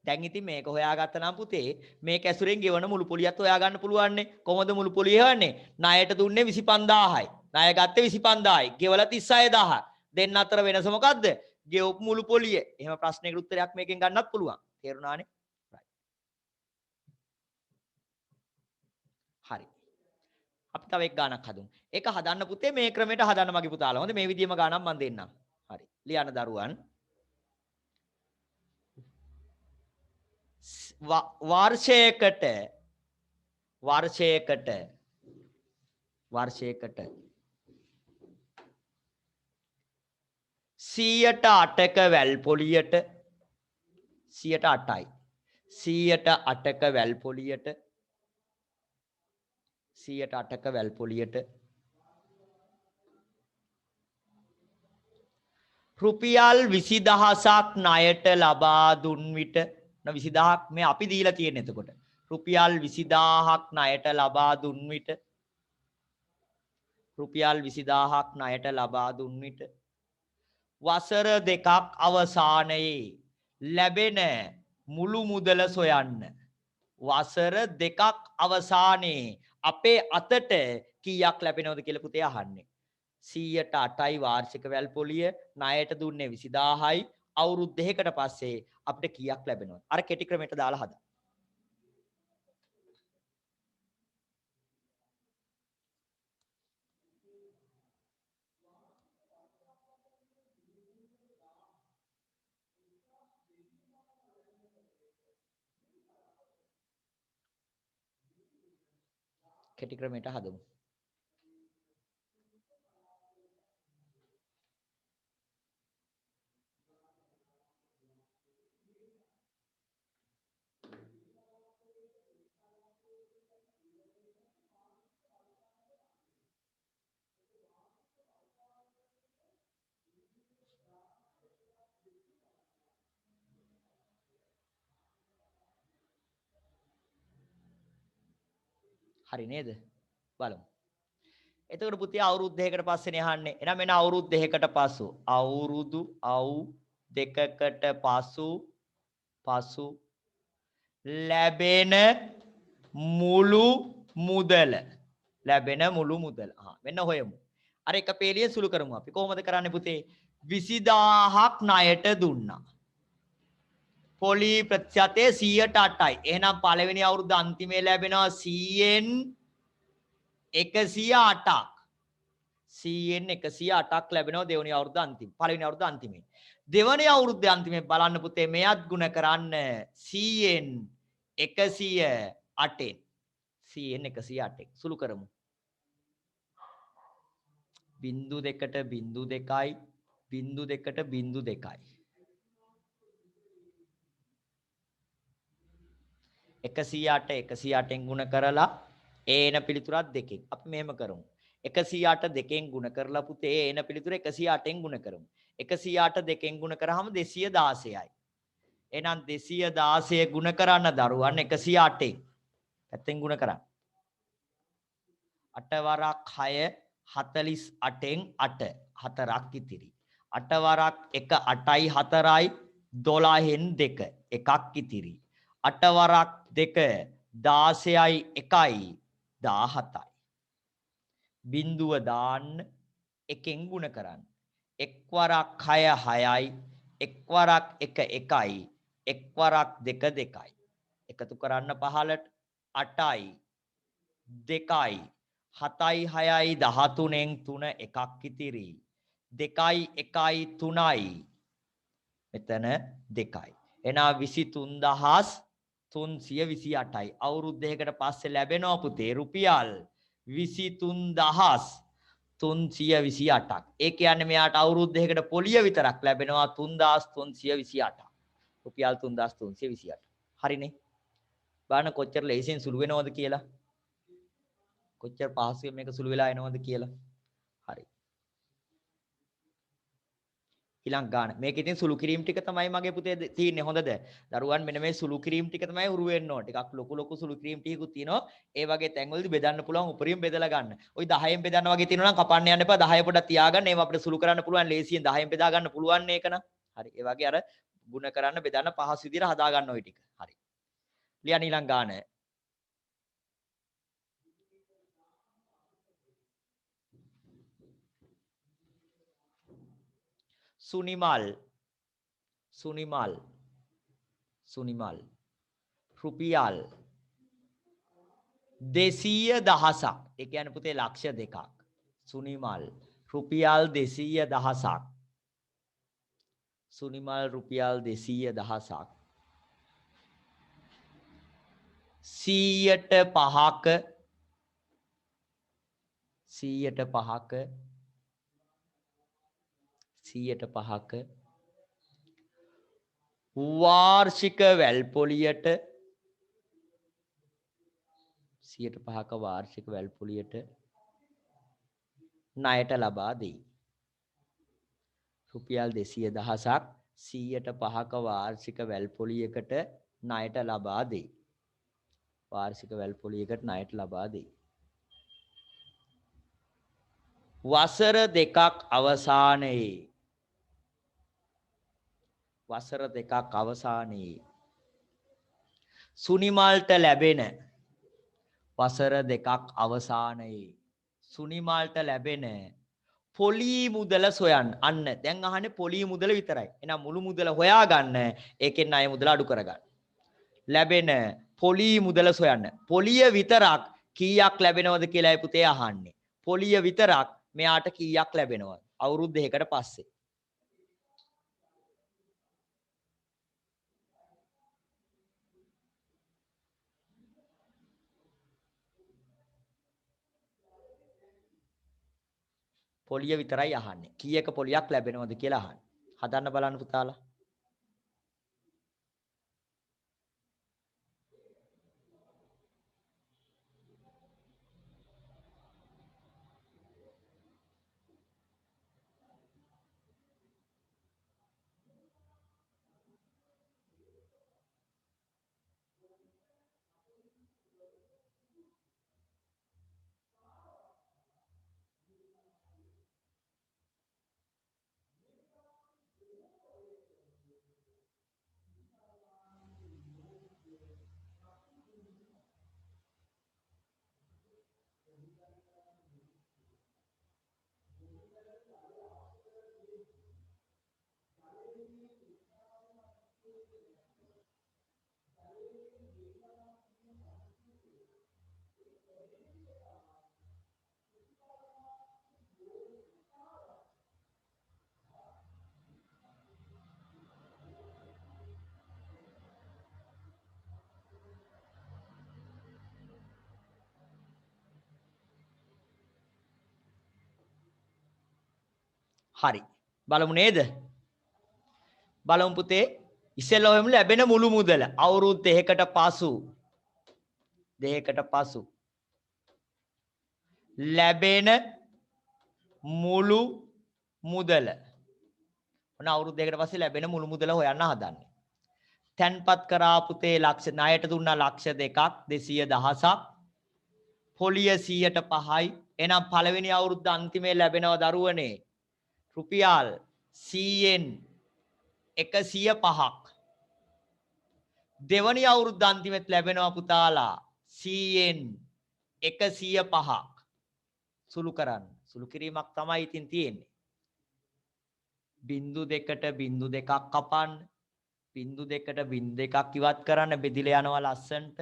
දැන් ඉතින් මේක හොයාගත්තා නම් පුතේ මේක ඇසුරෙන් ගෙවන මුළු පොලියත් හොයා ගන්න පුළුවන් නේ. කොහොමද මුළු පොලිය හොයන්නේ? ණයට දුන්නේ 25000යි. ණය ගත්තේ 25000යි. ගෙවලා 36000. දෙන්න අතර වෙනස මොකද්ද? ගෙවපු මුළු පොලිය. එහෙම ප්‍රශ්නයකට උත්තරයක් මේකෙන් ගන්නත් පුළුවන්. තේරුණානේ? හරි. අපි තව එක ගානක් හදමු. ඒක හදන්න පුතේ මේ ක්‍රමයට හදන්න මගේ පුතාලා. හොඳ මේ විදිහම ගානක් මම දෙන්නම්. හරි. ලියන්න දරුවන්. වර්ෂයකට වර්ෂයකට 108ක වැල් පොලියට 108යි 108ක වැල් පොලියට 108ක වැල් පොලියට රුපියල් 20000ක් ණයට ලබා දුන් විට 20000ක් මේ අපි දීලා තියෙන එතකොට රුපියල් 20000ක් ණයට ලබා දුන් විට රුපියල් 20000ක් ණයට ලබා දුන් විට වසර දෙකක් අවසානයේ ලැබෙන මුළු මුදල සොයන්න. වසර දෙකක් අවසානයේ අපේ අතට කීයක් ලැබෙනවද කියලා පුතේ අහන්නේ. 108යි වාර්ෂික වැල් පොලිය ණයට දුන්නේ 20000යි අවුරුදු දෙකකට පස්සේ අපිට කීයක් ලැබෙනවද? අර කෙටි ක්‍රමයට දාලා හදන්න. කෙටි ක්‍රමයට හදමු. හරි නේද? බලමු. එතකොට පුතේ අවුරුදු දෙකකට පස්සේනේ අහන්නේ. එහෙනම් මෙන්න අවුරුදු දෙකකට පසු අවුරුදු දෙකකට පසු ලැබෙන මුළු මුදල මෙන්න හොයමු. අර එක පේලිය සුළු කරමු අපි. කොහොමද කරන්නේ පුතේ? 20000ක් ණයට දුන්නා. පොලි ප්‍රතිශතය 108යි. එහෙනම් පළවෙනි අවුරුද්ද අන්තිමේ ලැබෙනවා 100න් 108ක්. 100න් 108ක් ලැබෙනවා දෙවෙනි අවුරුද්ද අන්තිම. පළවෙනි අවුරුද්ද අන්තිමේ. දෙවෙනි අවුරුද්දේ අන්තිමේ බලන්න පුතේ මෙයත් ගුණ කරන්න 100න් 108න්. 100න් 108න් සුළු කරමු. 0.2කට 0.2යි 0.2කට 0.2යි 108න් ගුණ කරලා එන පිළිතුරක් දෙකෙන් අපි මෙහෙම කරමු 108 දෙකෙන් ගුණ කරලා පුතේ එන පිළිතුර 108න් ගුණ කරමු 108 දෙකෙන් ගුණ කරාම 216යි එහෙනම් 216 ගුණ කරන්න දරුවන් 108න් පැත්තෙන් ගුණ කරන්න 8 වරක් 6 48න් 8 4ක් ඉතිරි 8 වරක් 1 8යි 4යි 12න් 2 එකක් ඉතිරි 8 වරක් 2 16යි 1යි 17යි බිඳුව දාන්න එකෙන් ගුණ කරන්න එක් වරක් 6 6යි එක් වරක් 1 1යි එක් වරක් 2 2යි එකතු කරන්න 15ට 8යි 2යි 7යි 6යි 13න් 3 එකක් ඉතිරි 2යි 1යි 3යි මෙතන 2යි එහෙනම් 23328යි අවුරුදු දෙකකට පස්සේ ලැබෙනවා පුතේ රුපියල් 23328ක් ඒ කියන්නේ මෙයාට අවුරුදු දෙකකට පොලිය විතරක් ලැබෙනවා 3328ක් රුපියල් 3328 හරිනේ බලන්න කොච්චර ලේසියෙන් සුළු වෙනවද කියලා කොච්චර පහසුවෙන් මේක සුළු වෙලා එනවද කියලා. හරි. ඊළඟ ගාන. මේක ඉතින් සුළු කිරීම ටික තමයි මගේ පුතේ තියෙන්නේ හොඳද? දරුවන් මෙන්න මේ සුළු කිරීම ටික තමයි උරු වෙන්න ඕන. ටිකක් ලොකු සුළු කිරීම ටිකකුත් තියෙනවා. ඒ වගේ තැන්වලදී බෙදන්න පුළුවන් උපරිම බෙදලා ගන්න. ওই 10න් බෙදන්න වගේ තියෙනවා නම් කපන්න යන්න එපා. 10 පොඩක් තියාගන්න. ඒව අපිට සුළු කරන්න පුළුවන්. ලේසියෙන් 10න් බෙදා ගන්න පුළුවන් මේක නම්. හරි. ඒ වගේ අර ಗುಣ කරන්න බෙදන්න පහසු විදිහට හදා ගන්න ওই ටික. හරි. ලියන්න ඊළඟ ගාන. Sunimal රුපියල් 210ක්. ඒ කියන්නේ පුතේ ලක්ෂ 2ක්. සුනිමල් රුපියල් 210ක්. සුනිමල් රුපියල් 210ක්. 100ට 5ක 100ට 5ක වාර්ෂික වැල්පොලියට ණයට ලබා දෙයි. රුපියල් 210ක් 100ට 5ක වාර්ෂික වැල්පොලියකට ණයට ලබා දෙයි. වාර්ෂික වැල්පොලියකට ණයට ලබා දෙයි. වසර දෙකක් අවසානයේ සුනිමල්ට ලැබෙන පොලී මුදල සොයන්න. අන්න දැන් අහන්නේ පොලී මුදල විතරයි. එහෙනම් මුළු මුදල හොයාගන්න. ඒකෙන් ණය මුදල අඩු කරගන්න. ලැබෙන පොලී මුදල සොයන්න. පොලිය විතරක් කීයක් ලැබෙනවද කියලායි පුතේ අහන්නේ. පොලිය විතරක් මෙයාට කීයක් ලැබෙනවද? අවුරුදු දෙකකට පස්සේ. පොලිය විතරයි අහන්නේ. කීයක පොලියක් ලැබෙනවද කියලා අහන්නේ. හදන්න බලන්න පුතාලා. හරි. බලමු නේද? බලමු පුතේ. ඉස්සෙල්ලා ලැබෙන මුළු මුදල අවුරුදු දෙකකට පසු ලැබෙන මුළු මුදල. ඔන්න අවුරුදු දෙකකට පස්සේ ලැබෙන මුළු මුදල හොයන්න හදන්නේ. තැන්පත් කරා පුතේ ලක්ෂ ණයට දුන්නා ලක්ෂ 2ක් 210ක්. පොලිය 100ට 5යි. එහෙනම් පළවෙනි අවුරුද්ද අන්තිමේ ලැබෙනව දරුවනේ. රුපියල් 100න් 105ක්. දෙවනි අවුරුද්ද අන්තිමෙත් ලැබෙනවා පුතාලා 100න් 105ක්. සුළු කරන්න. සුළු කිරීමක් තමයි ඉතින් තියෙන්නේ. 0.2ට 0.2ක් කපන්න. 0.2ට 0.2ක් ඉවත් කරන්න බෙදිලා යනවා ලස්සන්ට.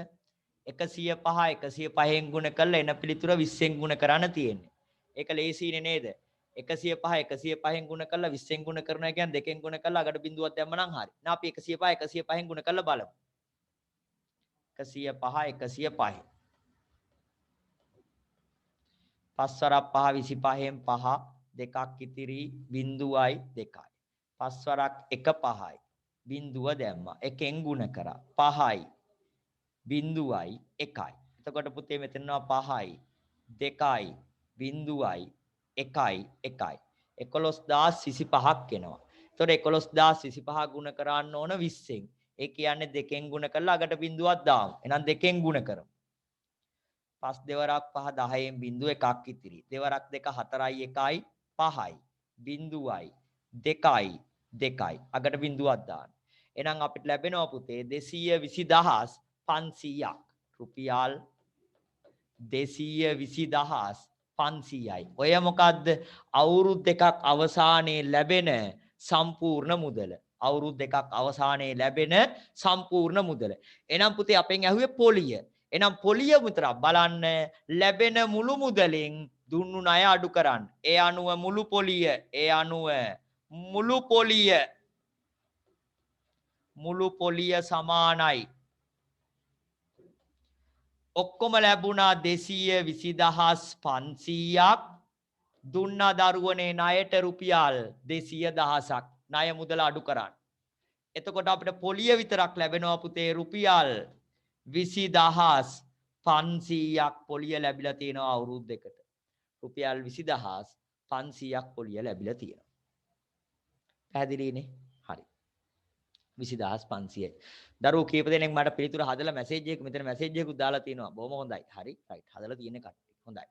105න් ගුණ කරලා එන පිළිතුර 20න් ගුණ කරන්න තියෙන්නේ. ඒක ලේසියිනේ නේද? 105න් ගුණ කරලා 20න් ගුණ කරනවා කියන්නේ දෙකෙන් ගුණ කරලා අගට බිඳුවක් දැම්ම නම් හරි. නා අපි 105න් ගුණ කරලා බලමු. 105. 5 වරක් 5 25න් 5 දෙකක් ඉතිරි 0.2යි. 5 වරක් 1 5යි. බිඳුව දැම්මා. එකෙන් ගුණ කරා. 5යි 0.1යි. එතකොට පුතේ මෙතනනවා 5යි 2යි 0.1යි 11025ක් එනවා. එතකොට 11025 ගුණ කරන්න ඕන 20න්. ඒ කියන්නේ දෙකෙන් ගුණ කරලා අගට බිඳුවක් දාමු. එහෙනම් දෙකෙන් ගුණ කරමු. 5 දෙවරක් 5 10න් බිඳුව එකක් ඉතිරි. දෙවරක් 2 4යි 1යි 5යි 0.2යි 2යි අගට බිඳුවක් දාන්න. එහෙනම් අපිට ලැබෙනවා පුතේ 220,500ක්. රුපියල් 220,500යි. ඔය මොකද්ද? අවුරුදු දෙකක් අවසානයේ ලැබෙන සම්පූර්ණ මුදල. අවුරුදු දෙකක් අවසානයේ ලැබෙන සම්පූර්ණ මුදල. එහෙනම් පුතේ අපෙන් ඇහුවේ පොලිය. එහෙනම් පොලිය විතරක් බලන්න ලැබෙන මුළු මුදලින් දුන්නු ණය අඩු කරන්න. ඒ අනුව මුළු පොලිය මුළු පොලිය සමානයි. ඔක්කොම ලැබුණා 220,500ක්. දුන්නා දරුවනේ ණයට රුපියල් 200,000ක්. ණය මුදල අඩු කරන්න. එතකොට අපිට පොලිය විතරක් ලැබෙනවා පුතේ රුපියල් 20,500ක් පොලිය ලැබිලා තියෙනවා අවුරුදු දෙකට. රුපියල් 20,500ක් පොලිය ලැබිලා තියෙනවා. පැහැදිලිනේ? හරි. 20,500යි. දරුවෝ කීප දෙනෙක් මට පිළිතුර හදලා මැසේජ් එකක් මෙතන මැසේජ් එකකුත් දාලා තියෙනවා. බොහොම හොඳයි. හරි. රයිට්. හදලා තියෙන කට්ටිය. හොඳයි.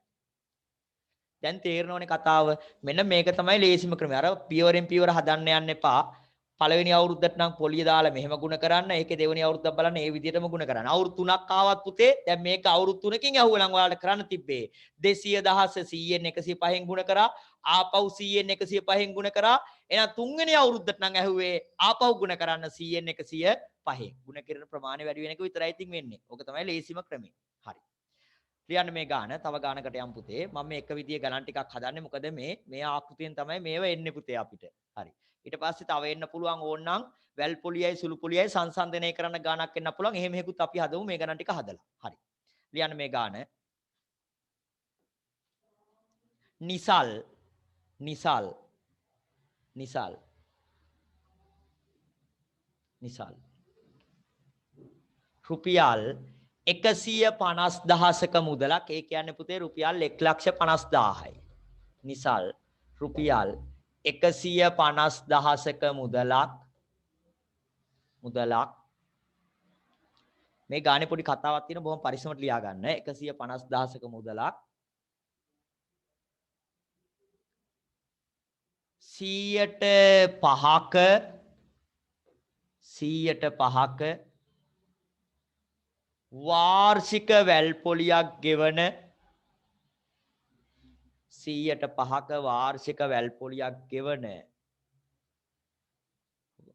දැන් තේරෙනවනේ කතාව. මෙන්න මේක තමයි ලේසිම ක්‍රමය. අර පියවරෙන් පියවර හදන්න යන්න එපා. පළවෙනි අවුරුද්දට නම් පොලිය දාලා මෙහෙම ගුණ කරන්න. ඒකේ දෙවෙනි අවුරුද්දක් බලන්න ඒ විදිහටම ගුණ කරන්න. අවුරුදු 3ක් ආවත් පුතේ දැන් මේක අවුරුදු 3කින් ඇහුවනම් ඔයාලට කරන්න තිබ්බේ 200,000 100න් 105න් ගුණ කරා. ආපහු 100න් 105න් ගුණ කරා. එහෙනම් තුන්වෙනි අවුරුද්දට නම් ඇහුවේ ආපහු ගුණ කරන්න 100න් 105න්. ගුණ කරන ප්‍රමාණය වැඩි වෙන එක විතරයි ඉතින් වෙන්නේ. ඕක තමයි ලේසිම ක්‍රමය. හරි. ලියන්න මේ ගාන තව ගානකට යම් පුතේ මම මේ එක විදිය ගණන් ටිකක් හදන්නේ මොකද මේ ආකෘතියෙන් තමයි මේව එන්නේ පුතේ අපිට හරි ඊට පස්සේ තව එන්න පුළුවන් ඕනනම් වැල් පොලියයි සුළු පොලියයි සංසන්දනය කරන්න ගානක් එන්න පුළුවන් එහෙම හේකුත් අපි හදමු මේ ගණන් ටික හදලා හරි ලියන්න මේ ගාන නිසල් රුපියල් 150,000ක මුදලක් ඒ කියන්නේ පුතේ රුපියල් 1,50,000යි. නිසල් රුපියල් 150,000ක මුදලක් මේ ගානේ පොඩි කතාවක් තියෙන බොහොම පරිස්සමට ලියා ගන්න. 150,000ක මුදලක් 100%ක වාර්ෂික වැල් පොලියක් ගෙවන 100%ක වාර්ෂික වැල් පොලියක් ගෙවන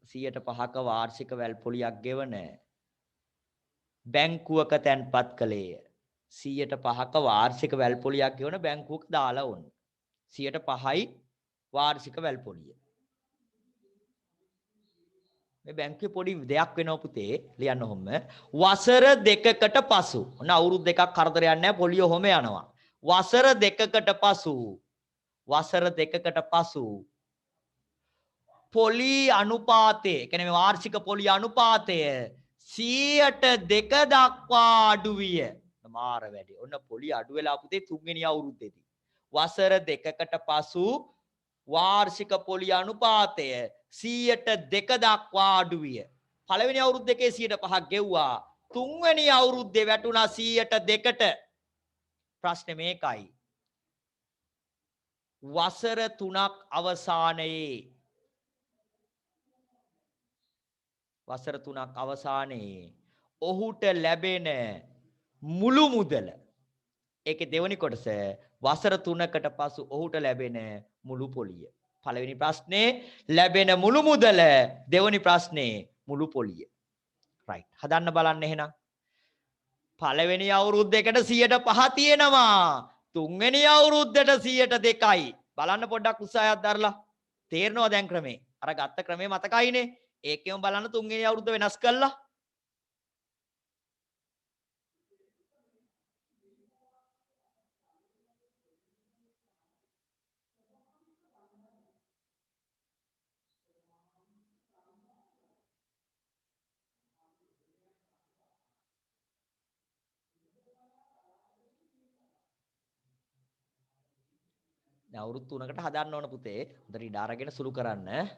100%ක වාර්ෂික වැල් පොලියක් ගෙවන බැංකුවක තැන්පත් කළේය 100%ක වාර්ෂික වැල් පොලියක් ගෙවන බැංකුවක දාලා ඕන 100%යි වාර්ෂික වැල් පොලිය මේ බැංකුවේ පොඩි දෙයක් වෙනවා පුතේ ලියන්න ඔහොම වසර දෙකකට පසු ඔන්න අවුරුදු දෙකක් කරදරයක් නැහැ පොලිය ඔහොම යනවා වසර දෙකකට පසු පොලි අනුපාතය කියන්නේ වාර්ෂික පොලි අනුපාතය 102 දක්වා අඩු විය මාර වැඩි ඔන්න පොලි අඩු වෙලා පුතේ තුන්වෙනි අවුරුද්දේදී වසර දෙකකට පසු වාර්ෂික පොලි අනුපාතය 102 දක්වා අඩු විය. පළවෙනි අවුරුද්ද එකේ 105ක් ගෙව්වා. තුන්වෙනි අවුරුද්දේ වැටුණා 102ට. ප්‍රශ්නේ මේකයි. වසර 3ක් අවසානයේ ඔහුට ලැබෙන මුළු මුදල ඒකේ දෙවෙනි කොටස වසර 3කට පසු ඔහුට ලැබෙන මුළු පොලිය. පළවෙනි ප්‍රශ්නේ ලැබෙන මුළු මුදල දෙවෙනි ප්‍රශ්නේ මුළු පොලිය. රයිට්. හදන්න බලන්න එහෙනම්. පළවෙනි අවුරුද්දේකට 105 තියෙනවා. තුන්වෙනි අවුරුද්දට 102යි. බලන්න පොඩ්ඩක් උත්සාහයක් දරලා. තේරෙනවද දැන් ක්‍රමේ? අර ගත්ත ක්‍රමේ මතකයිනේ. ඒකෙම බලන්න තුන්වෙනි අවුරුද්ද වෙනස් කළා. දැන් අවුරුදු 3කට හදන්න ඕන පුතේ. හොඳට ඉඩ අරගෙන සුළු කරන්න.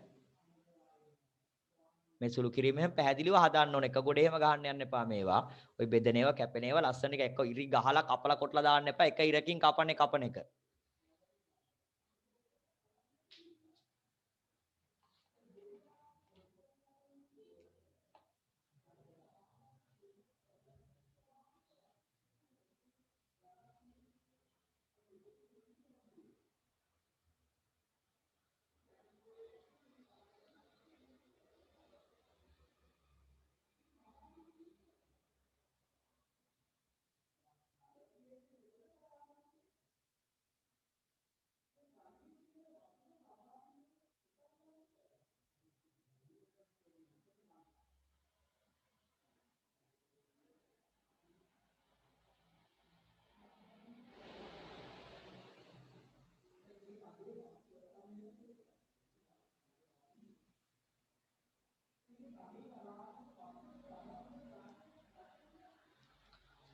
මේ සුළු කිරීමෙන් පැහැදිලිව හදන්න ඕන. එක ගොඩ එහෙම ගහන්න යන්න එපා මේවා. ওই බෙදෙන ඒවා කැපෙන ඒවා ලස්සන එක එක ඉරි ගහලා කපලා කොටලා දාන්න එපා. එක ඉරකින් කපන එක.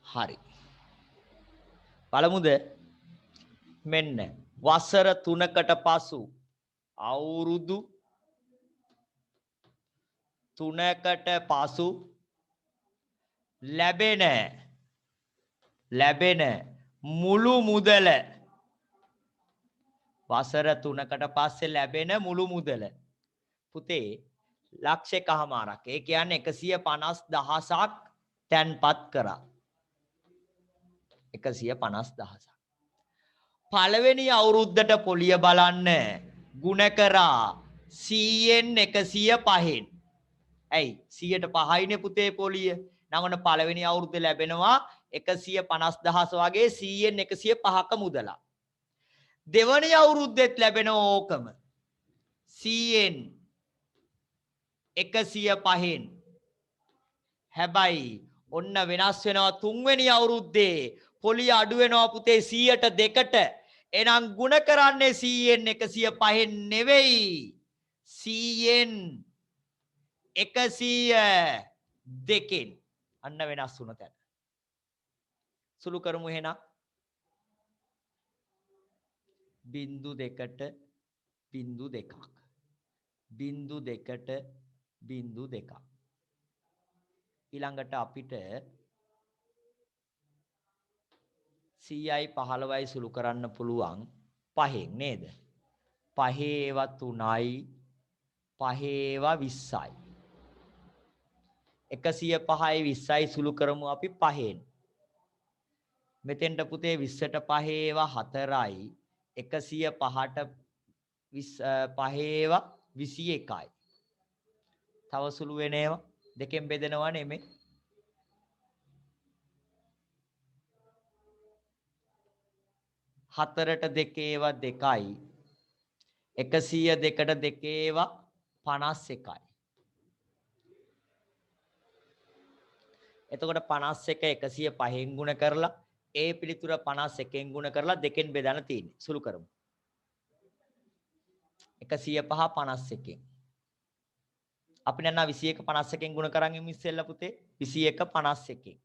හරි. බලමුද? මෙන්න වසර 3කට පසු අවුරුදු 3කට පසු ලැබෙන මුළු මුදල වසර 3කට පස්සේ ලැබෙන මුළු මුදල පුතේ ලක්ෂ එකමාරක්. ඒ කියන්නේ 150,000ක් තැන්පත් කරා. 150,000ක්. පළවෙනි අවුරුද්දට පොලිය බලන්න ගුණ කරා 100න් 105න්. ඇයි 105යිනේ පුතේ පොලිය. නංගොන පළවෙනි අවුරුද්දේ ලැබෙනවා 150,000 වගේ 100න් 105ක මුදලක්. දෙවනි අවුරුද්දෙත් ලැබෙන ඕකම 100න් 105න්. හැබැයි ඔන්න වෙනස් වෙනවා තුන්වෙනි අවුරුද්දේ පොලිය අඩු වෙනවා පුතේ 100ට 2ට. එහෙනම් ಗುಣ කරන්නේ 100න් 105න් නෙවෙයි 100න් 102න්. අන්න වෙනස් වුණ තැන. සුළු කරමු එහෙනම් 0.2ට 0.2ක් 0.2ට 0.2ක්. ඊළඟට අපිට 100යි 15යි සුළු කරන්න පුළුවන් 5න් නේද? 5 ඒවා 3යි 5 ඒවා 20යි. 105යි 20යි සුළු කරමු අපි 5න්. මෙතෙන්ට පුතේ 20ට 5 ඒවා 4යි 105ට 5 ඒවා 21යි. තව සුළු වෙන ඒවා දෙකෙන් බෙදෙනවා නෙමෙයි. 4ට 2 ඒවා 2යි 102ට 2 ඒවා 51යි. එතකොට 51 105න් ගුණ කරලා ඒ පිළිතුර 51න් ගුණ කරලා දෙකෙන් බෙදන්න තියෙන්නේ. සුළු කරමු. 105 51න්. අපි නන්න 21 51න් ගුණ කරන් ඉමු ඉස්සෙල්ලා පුතේ. 21 51න්.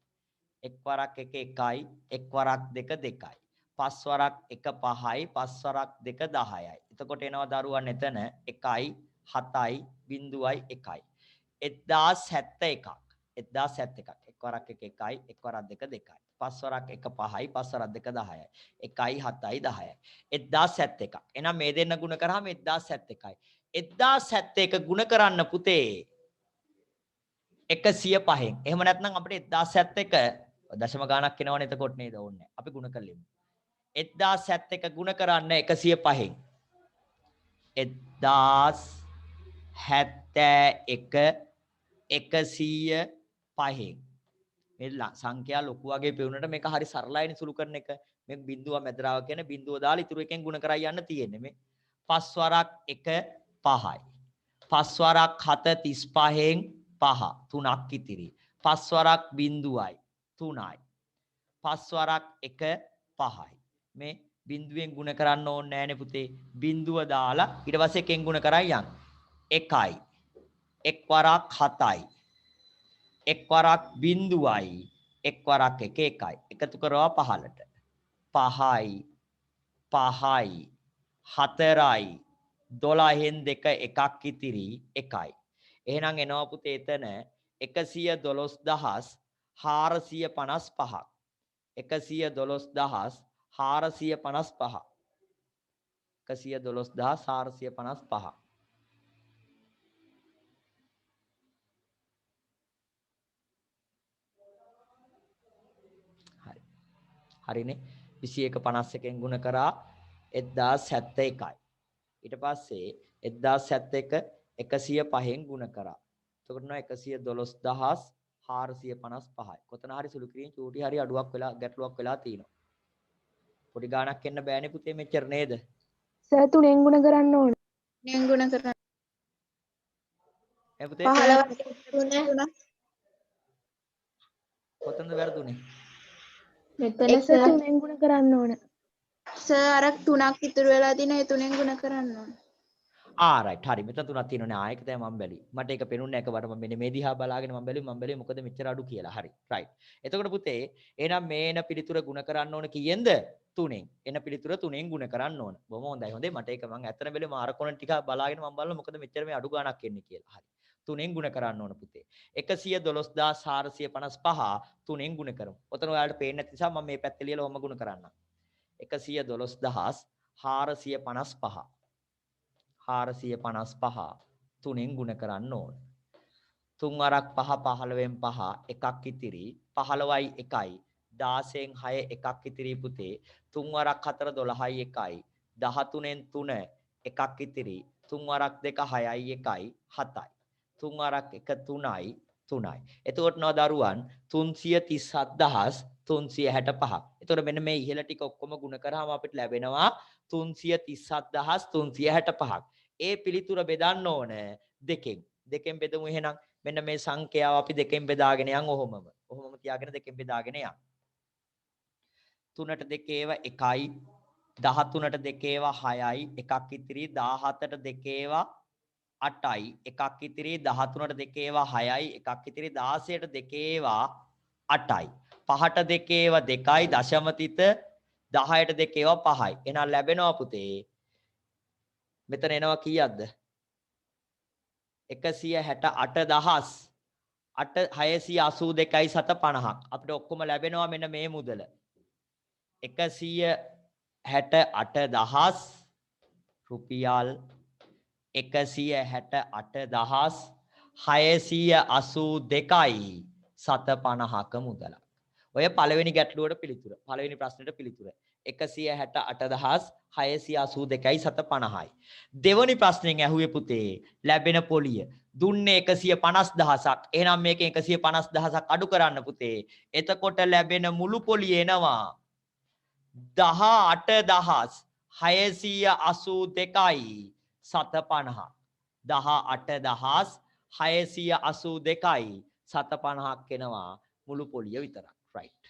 එක් වරක් 1 1යි, එක් වරක් 2 2යි. පස් වරක් 1 5යි, පස් වරක් 2 10යි. එතකොට එනවා දරුවන් එතන 1යි 7යි 0යි 1යි. 1071ක්. 1071ක්. එක් වරක් 1 1යි, එක් වරක් 2 2යි. පස් වරක් 1 5යි, පස් වරක් 2 10යි. 1යි 7යි 10යි. 1071ක්. එහෙනම් මේ දෙන්න ගුණ කරාම 1071යි. 1071 ගුණ කරන්න පුතේ 105න්. එහෙම නැත්නම් අපිට 1071 දශම ගාණක් එනවනේ එතකොට නේද ඕනේ. අපි ගුණ කළෙමු. 1071 ගුණ කරන්න 105න්. 1071 105න්. මේ සංඛ්‍යා ලොකු වගේ පෙවුනට මේක හරි සරලයිනේ සුළු කරන එක. මේ බිඳුව මැදරාව කියන්නේ බිඳුව දාලා ඉතුරු එකෙන් ගුණ කරා යන්න තියෙන්නේ. මේ පස් වරක් 1 5යි. පස් වරක් 7 35න් 5 3ක් ඉතිරි. පස් වරක් 0යි 3යි. පස් වරක් 1 5යි. මේ බිඳුවෙන් ගුණ කරන්න ඕනේ නෑනේ පුතේ. බිඳුව දාලා ඊට පස්සේ එකෙන් ගුණ කරා යන්න. 1යි. එක් වරක් 7යි. එක් වරක් 0යි. එක් වරක් 1 1යි. එකතු කරවා 15ට. 5යි 5යි 4යි 12න් 2 එකක් ඉතිරි 1යි. එහෙනම් එනවා පුතේ එතන 112455ක්. 112455ක්. 112455ක්. හරි. හරිනේ. 2151න් ගුණ කරා 1071යි. ඊට පස්සේ 1071 105න් ගුණ කරා. එතකොට නෝ 112455යි. කොතන හරි සුළු කිරීම චූටි හරි අඩුවක් වෙලා ගැටලුවක් වෙලා තියෙනවා. පොඩි ගාණක් එන්න බෑනේ පුතේ මෙච්චර නේද? සර් 3ෙන් ගුණ කරන්න ඕන. 3ෙන් ගුණ කරන්න. ඒ පුතේ 15 කොතනද වැරදුනේ? මෙතන සර් 3ෙන් ගුණ කරන්න ඕන. සර් අර 3ක් ඉතුරු වෙලා දින ඒ 3ෙන් ගුණ කරන්න ඕන. රයිට් හරි මෙතන තුනක් තියෙනවනේ ආයෙක තමයි මම බැලුවේ මට ඒක පෙනුන්නේ නැහැ එකපාරට මම මෙන්න මේ දිහා බලාගෙන මම බැලුවේ මොකද මෙච්චර අඩු කියලා හරි රයිට් එතකොට පුතේ එහෙනම් මේන පිළිතුර ගුණ කරන්න ඕන කීයෙන්ද 3ෙන් එන පිළිතුර 3ෙන් ගුණ කරන්න ඕන බොහොම හොඳයි හොඳේ මට ඒක මම ඇත්තට බැලුවේ මාර කොන ටික බලාගෙන මම බලනවා මොකද මෙච්චර මේ අඩු ගාණක් එන්නේ කියලා හරි 3ෙන් ගුණ කරන්න ඕන පුතේ 112455 3ෙන් ගුණ කරමු ඔතන ඔයාලට පේන්නේ නැති නිසා මම මේ පැත්තේ ලියලා ඔහම ගුණ කරන්නම් 112455 455 3ෙන් ගුණ කරන්න ඕන. 3 වරක් 5 15න් 5 එකක් ඉතිරි 15යි 1යි 16න් 6 එකක් ඉතිරි පුතේ 3 වරක් 4 12යි 1යි 13න් 3 එකක් ඉතිරි 3 වරක් 2 6යි 1යි 7යි 3 වරක් 1 3යි 3යි. එතකොට නෝ දරුවන් 337365. එතකොට මෙන්න මේ ඉහළ ටික ඔක්කොම ගුණ කරාම අපිට ලැබෙනවා 337365ක්. ඒ පිළිතුර බෙදන්න ඕන දෙකෙන්. දෙකෙන් බෙදමු එහෙනම්. මෙන්න මේ සංඛ්‍යාව අපි දෙකෙන් බෙදාගෙන යන් ඔහොමම. ඔහොමම තියාගෙන දෙකෙන් බෙදාගෙන යන්. 3ට දෙකේව 1යි 13ට දෙකේව 6යි එකක් ඉතිරි 17ට දෙකේව 8යි එකක් ඉතිරි 13ට දෙකේව 6යි එකක් ඉතිරි 16ට දෙකේව 8යි 5ට දෙකේව 2යි දශම තිත 10ට දෙකේව 5යි එහෙනම් ලැබෙනවා පුතේ මෙතන එනවා කීයක්ද 168682යි 750ක් අපිට ඔක්කොම ලැබෙනවා මෙන්න මේ මුදල 168000 රුපියල් 168682යි 750ක මුදලක්. ඔය පළවෙනි ගැටලුවට පිළිතුර. පළවෙනි ප්‍රශ්නෙට පිළිතුර. 168682යි 750යි. දෙවනි ප්‍රශ්නෙන් ඇහුවේ පුතේ ලැබෙන පොලිය දුන්නේ 150000ක්. එහෙනම් මේකෙන් 150000ක් අඩු කරන්න පුතේ. එතකොට ලැබෙන මුළු පොලිය එනවා 18682යි 750ක් 18682යි 750ක් එනවා මුළු පොලිය විතරක් රයිට්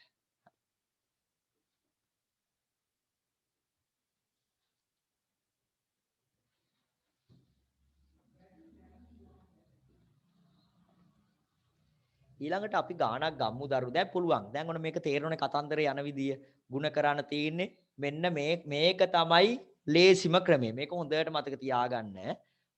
ඊළඟට අපි ගාණක් ගම්මු දරු දැන් පුළුවන් දැන් ඔන්න මේක තේරෙන්නේ කතන්දරේ යන විදිය ಗುಣ කරන්න තියෙන්නේ මෙන්න මේක තමයි ලේසිම ක්‍රමය මේක හොඳට මතක තියාගන්න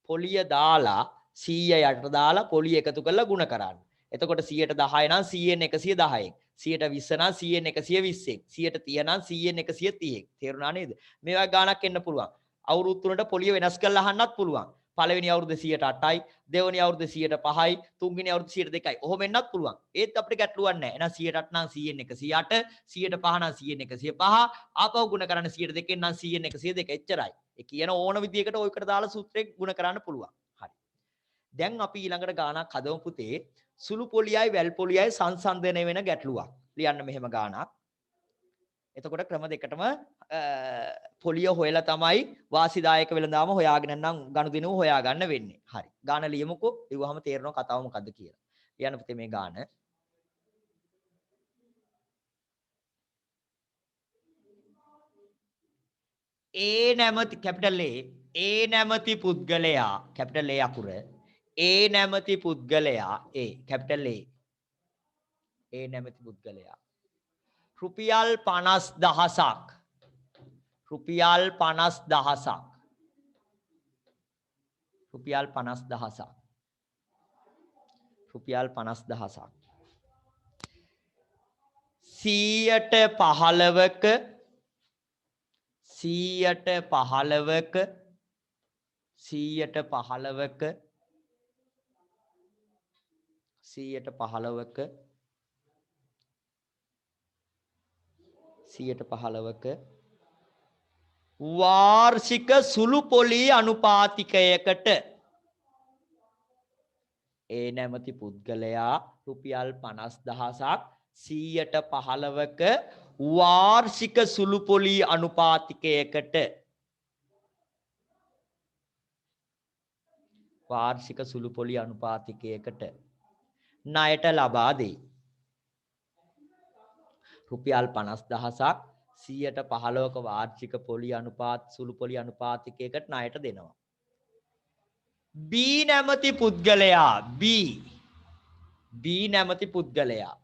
පොලිය දාලා 100 යට දාලා පොලිය එකතු කරලා ಗುಣ කරන්න. එතකොට 110 නම් 100න් 110න් 120 නම් 100න් 120න් 130 නම් 100න් 130න් තේරුණා නේද? මේ වගේ ගාණක් එන්න පුළුවන්. අවුරුදු තුනට පොලිය වෙනස් කරලා අහන්නත් පුළුවන්. පළවෙනි අවුරුද්ද 108යි, දෙවෙනි අවුරුද්ද 105යි, තුන්වෙනි අවුරුද්ද 102යි. ඔහොම එන්නත් පුළුවන්. ඒත් අපිට ගැටලුවක් නැහැ. එහෙනම් 108 නම් 100න් 108, 105 නම් 100න් 105, ආපහු ಗುಣ කරන්න 102 නම් 100න් 102. එච්චරයි. ඒ කියන ඕන විදියකට ඔයකට දාලා සූත්‍රේ ಗುಣ කරන්න පුළුවන්. හරි. දැන් අපි ඊළඟට ගාණක් හදමු පුතේ. සුළු පොලියයි වැල් පොලියයි සංසන්දනය වෙන ගැටලුවක්. ලියන්න මෙහෙම ගාණක්. එතකොට ක්‍රම දෙකටම පොලිය හොයලා තමයි වාසිදායක වෙළඳාම හොයාගෙන නම් ගනුදෙනුව හොයාගන්න වෙන්නේ. හරි. ගාන ලියමුකෝ. ඊවහම තේරෙනවා කතාව මොකද්ද කියලා. ලියන්න පුතේ මේ ගාන. නැමැති කැපිටල් A නැමැති පුද්ගලයා කැපිටල් A අකුර නැමැති පුද්ගලයා කැපිටල් A නැමැති පුද්ගලයා රුපියල් 50000ක් රුපියල් 50000ක් රුපියල් 50000ක් රුපියල් 50000ක් 100ට 15ක 115ක සුළු පොලි අනුපාතිකයකට නැමැති පුද්ගලයා රුපියල් 50000ක් 115ක වාර්ෂික සුළු පොලි අනුපාතිකයකට ණයට ලබා දෙයි. රුපියල් 50000ක් 115ක වාර්ෂික පොලි අනුපාත සුළු පොලි අනුපාතිකයකට ණයට දෙනවා. B නැමැති පුද්ගලයා B නැමැති පුද්ගලයා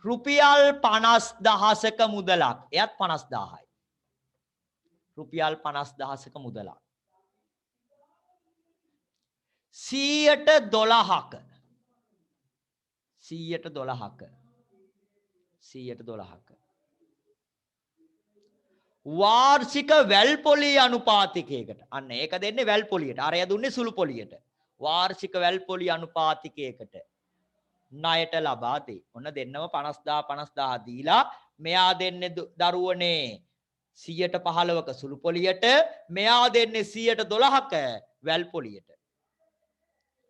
රුපියල් 50000ක මුදලක් එයත් 50000යි. රුපියල් 50000ක මුදලක් 112ක 112ක වාර්ෂික වැල් පොලි අනුපාතිකයකට අන්න ඒක දෙන්නේ වැල් පොලියට අරය දුන්නේ සුළු පොලියට වාර්ෂික වැල් පොලි අනුපාතිකයකට ණයට ලබා දෙයි. ඔන්න දෙන්නම 50000 දීලා මෙයා දෙන්නේ දරුවනේ 115ක සුළු පොලියට මෙයා දෙන්නේ 112ක වැල් පොලියට.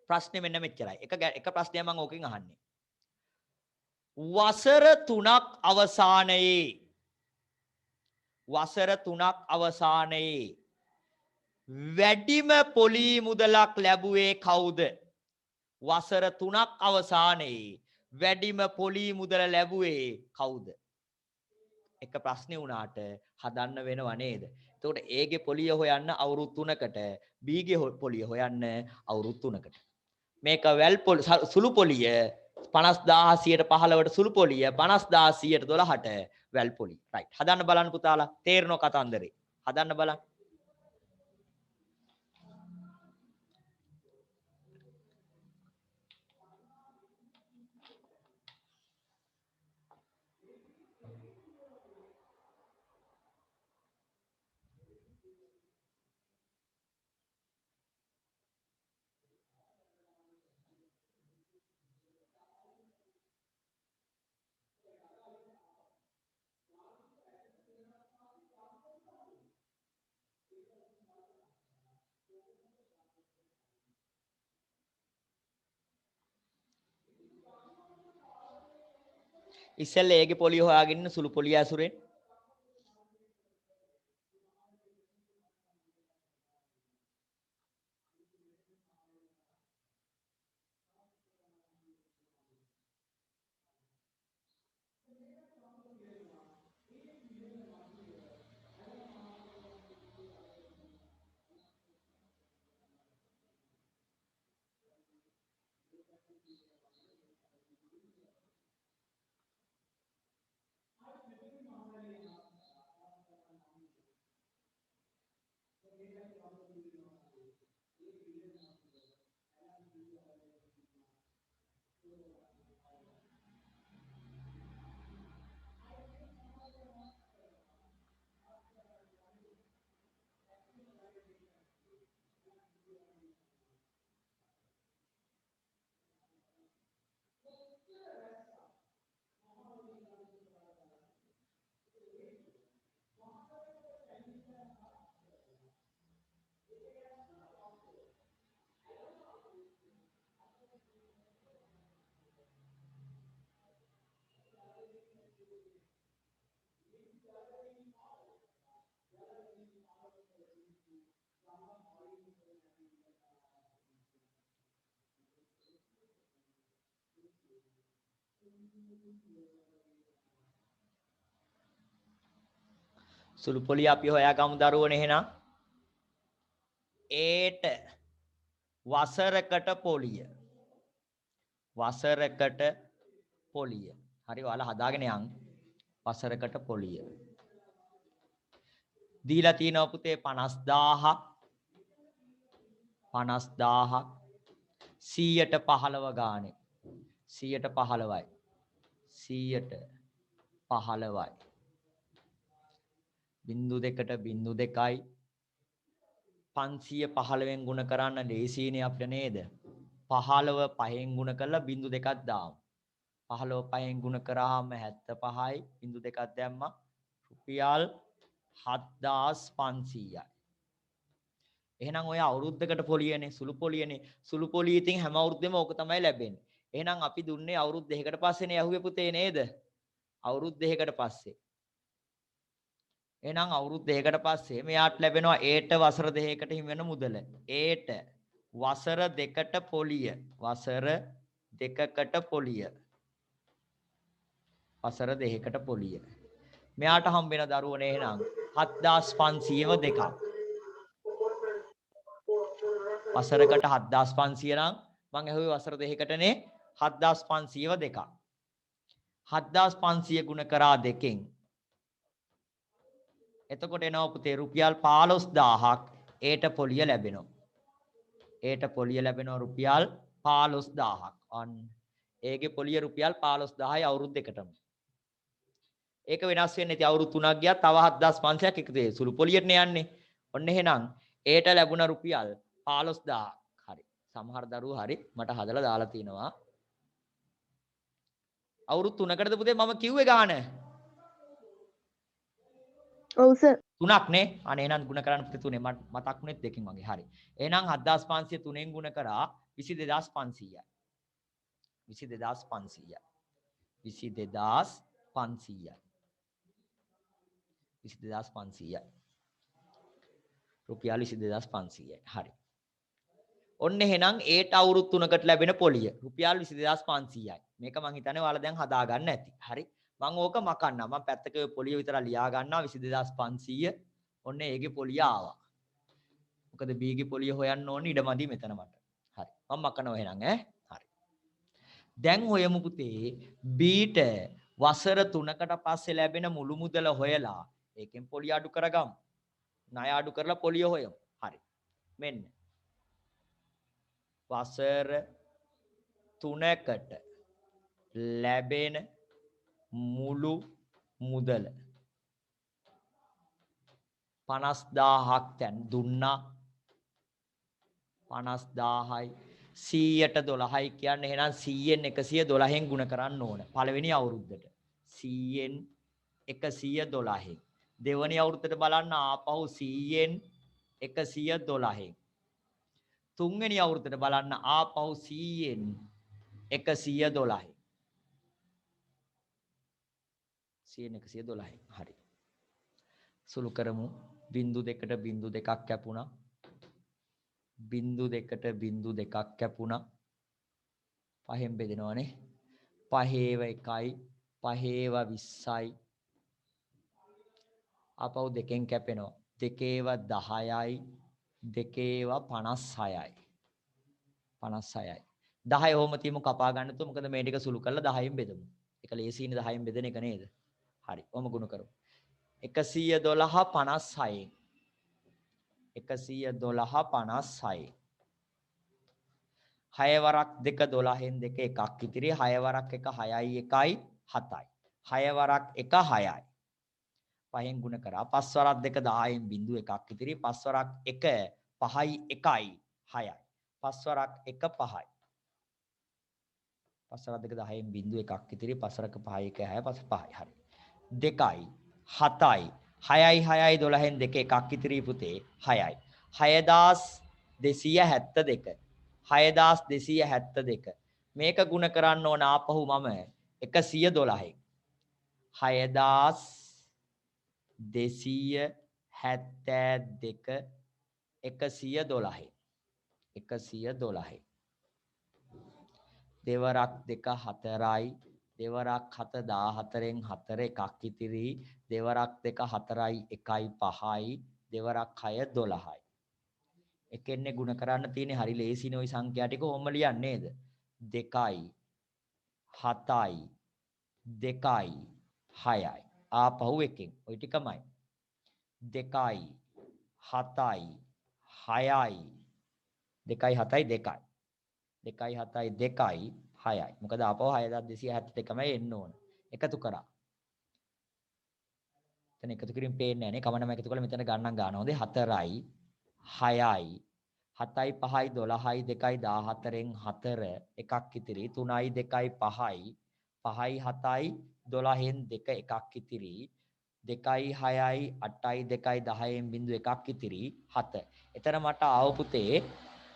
ප්‍රශ්නේ මෙන්න මෙච්චරයි. එක ප්‍රශ්නයක් මම ඕකෙන් අහන්නේ. වසර 3ක් අවසානයේ වැඩිම පොලි මුදලක් ලැබුවේ කවුද? වසර 3ක් අවසානයේ වැඩිම පොලි මුදල ලැබුවේ කවුද? එක ප්‍රශ්නේ වුණාට හදන්න වෙනව නේද? එතකොට A ගේ පොලිය හොයන්න අවුරුදු 3කට B ගේ පොලිය හොයන්න අවුරුදු 3කට. මේක වැල් සුළු පොලිය 50115ට සුළු පොලිය 50112ට වැල් පොලිය. රයිට්. හදන්න බලන්න පුතාලා. තේරෙනව කතන්දරේ. හදන්න බලන්න. ඉස්සෙල්ලා ඒගේ පොලිය හොයාගෙන ඉන්න සුළු පොලිය ඇසුරෙන් සුළු පොලිය අපි හොයාගමු දරුවනේ එහෙනම් ඒට වසරකට පොලිය හරි ඔයාලා හදාගෙන යන් වසරකට පොලිය දීලා තියෙනවා පුතේ 50000ක් 100ට 15 ගානේ 100ට 15යි බිංදු දෙකට බිංදු දෙකයි 515ෙන් ගුණ කරන්න ලේසියිනේ අපිට නේද 15 5ෙන් ගුණ කරලා බිංදු දෙකක් දාමු 15 5ෙන් ගුණ කරාම 75යි බිංදු දෙකක් දැම්මා රුපියල් 7500යි එහෙනම් ඔය අවුරුද්දකට පොලියනේ සුළු පොලිය ඉතින් හැම අවුරුද්දෙම ඕක තමයි ලැබෙන්නේ එහෙනම් අපි දුන්නේ අවුරුදු දෙකකට පස්සේනේ යහුවේ පුතේ නේද අවුරුදු දෙකකට පස්සේ එහෙනම් අවුරුදු දෙකකට පස්සේ මෙයාට ලැබෙනවා ඒට වසර දෙකකට හිමි වෙන මුදල ඒට වසර දෙකකට පොලිය මෙයාට හම්බ වෙන දරුවනේ එහෙනම් 7502ක්. වසරකට 7500 නම් මං ඇහුවේ වසර දෙකකටනේ 7502ක්. 7500 ගුණ කරා දෙකෙන් එතකොට එනවා පුතේ රුපියල් 15000ක් ඒට පොලිය ලැබෙනවා. ඒට පොලිය ලැබෙනවා රුපියල් 15000ක්. අන්න ඒගේ පොලිය රුපියල් 15000යි අවුරුදු දෙකටම. ඒක වෙනස් වෙන්නේ නැති අවුරුදු 3ක් ගියා තව 7500ක් එකතු වෙයි. සුළු පොලියටනේ යන්නේ. ඔන්න එහෙනම් ඒට ලැබුණ රුපියල් 15000ක්. හරි. සමහර දරුවෝ හරි මට හදලා දාලා තිනවා. අවුරුදු 3කටද පුතේ මම කිව්වේ ගාන? ඔව් සර්. 3ක් නේ. අනේ එහෙනම් ගුණ කරන්න පුතේ 3 මට මතක්ුනේත් දෙකකින් වගේ. හරි. එහෙනම් 7500 3ෙන් ගුණ කරා 22500යි. 22500යි. 22500යි. 22500යි. රුපියල් 22500යි. හරි. ඔන්න එහෙනම් ඒට අවුරුදු 3කට ලැබෙන පොලිය රුපියල් 22500යි. මේක මං හිතන්නේ ඔයාලා දැන් හදා ගන්න ඇති. හරි. මං ඕක මකන්නම්. මං පැත්තක පොලිය විතර ලියා ගන්නවා 22500. ඔන්න ඒගේ පොලිය ආවා. මොකද B ගේ පොලිය හොයන්න ඕනේ ඉඩමදි මෙතන මට. හරි. මං මකනවා එහෙනම් ඈ. හරි. දැන් හොයමු පුතේ B ට වසර 3කට පස්සේ ලැබෙන මුළු මුදල හොයලා ඒකෙන් පොලිය අඩු කරගමු. ණය අඩු කරලා පොලිය හොයමු. හරි. මෙන්න වසර 3කට ලැබෙන මුළු මුදල 50000ක් දැන් දුන්නා. 50000යි 100ට 12යි කියන්නේ එහෙනම් 100න් 112න් ගුණ කරන්න ඕන. පළවෙනි අවුරුද්දට 100න් 112න්. දෙවෙනි අවුරුද්දට බලන්න ආපහු 100න් 112න්. තුන්වෙනි අවුරුද්දට බලන්න ආපහු 100න් 112යි. 100න් 112යි. හරි. සුළු කරමු. 0.2ට 0.2ක් කැපුණා. 0.2ට 0.2ක් කැපුණා. පහෙන් බෙදෙනවනේ. පහේව 1යි. පහේව 20යි. ආපහු දෙකෙන් කැපෙනවා. දෙකේව 10යි. දෙකේව 56යි. 56යි. 10 ඔහොම තියමු කපා ගන්න තු මොකද මේ ටික සුළු කරලා 10න් බෙදමු. ඒක ලේසියිනේ 10න් බෙදෙන එක නේද? හරි. ඔහොම ගුණ කරමු. 112 56න්. 112 56යි. 6 වරක් 2 12න් 2 එකක් ඉතිරි 6 වරක් 1 6යි 1යි 7යි. 6 වරක් 1 6යි. පහෙන් ගුණ කරා 5 වරක් 2 10න් බිංදුව එකක් ඉතිරි 5 වරක් 1 5යි 1යි 6යි. 5 වරක් 1 5යි. 5 වරක් 2 10න් බිංදුව එකක් ඉතිරි 5 වරක් 5යි 1 6යි 5යි. හරි. 2යි 7යි 6යි 6යි 12න් 2 එකක් ඉතිරි පුතේ 6යි. 6272. 6272. මේක ගුණ කරන්න ඕන ආපහු මම 112යි. 6272 112යි. 112යි. දෙවරක් 2 4යි. දෙවරක් 7 14න් 4 එකක් ඉතිරි. දෙවරක් 2 4යි 1යි 5යි. දෙවරක් 6 12යි. එකෙන්නේ ගුණ කරන්න තියෙන්නේ හරි ලේසිනේ ওই සංඛ්‍යා ටික ඔහොම ලියන්නේ නේද? 2යි 7යි 2යි 6යි. ආපහු එකෙන් ওই ටිකමයි. 2යි 7යි 6යි 2යි 7යි 2යි. 2යි 7යි 2යි 6යි. මොකද ආපහු 6272මයි එන්න ඕන. එකතු කරා. එතන එකතු කිරීම පේන්නේ නැහැ නේ. කමන්නම එකතු කරලා මෙතන ගණන් ගන්න හොඳේ 4යි 6යි 7යි 5යි 12යි 2යි 14න් 4 එකක් ඉතිරි 3යි 2යි 5යි 5යි 7යි 12න් 2 එකක් ඉතිරි 2යි 6යි 8යි 2යි 10න් බිංදු එකක් ඉතිරි 7. එතන මට ආව පුතේ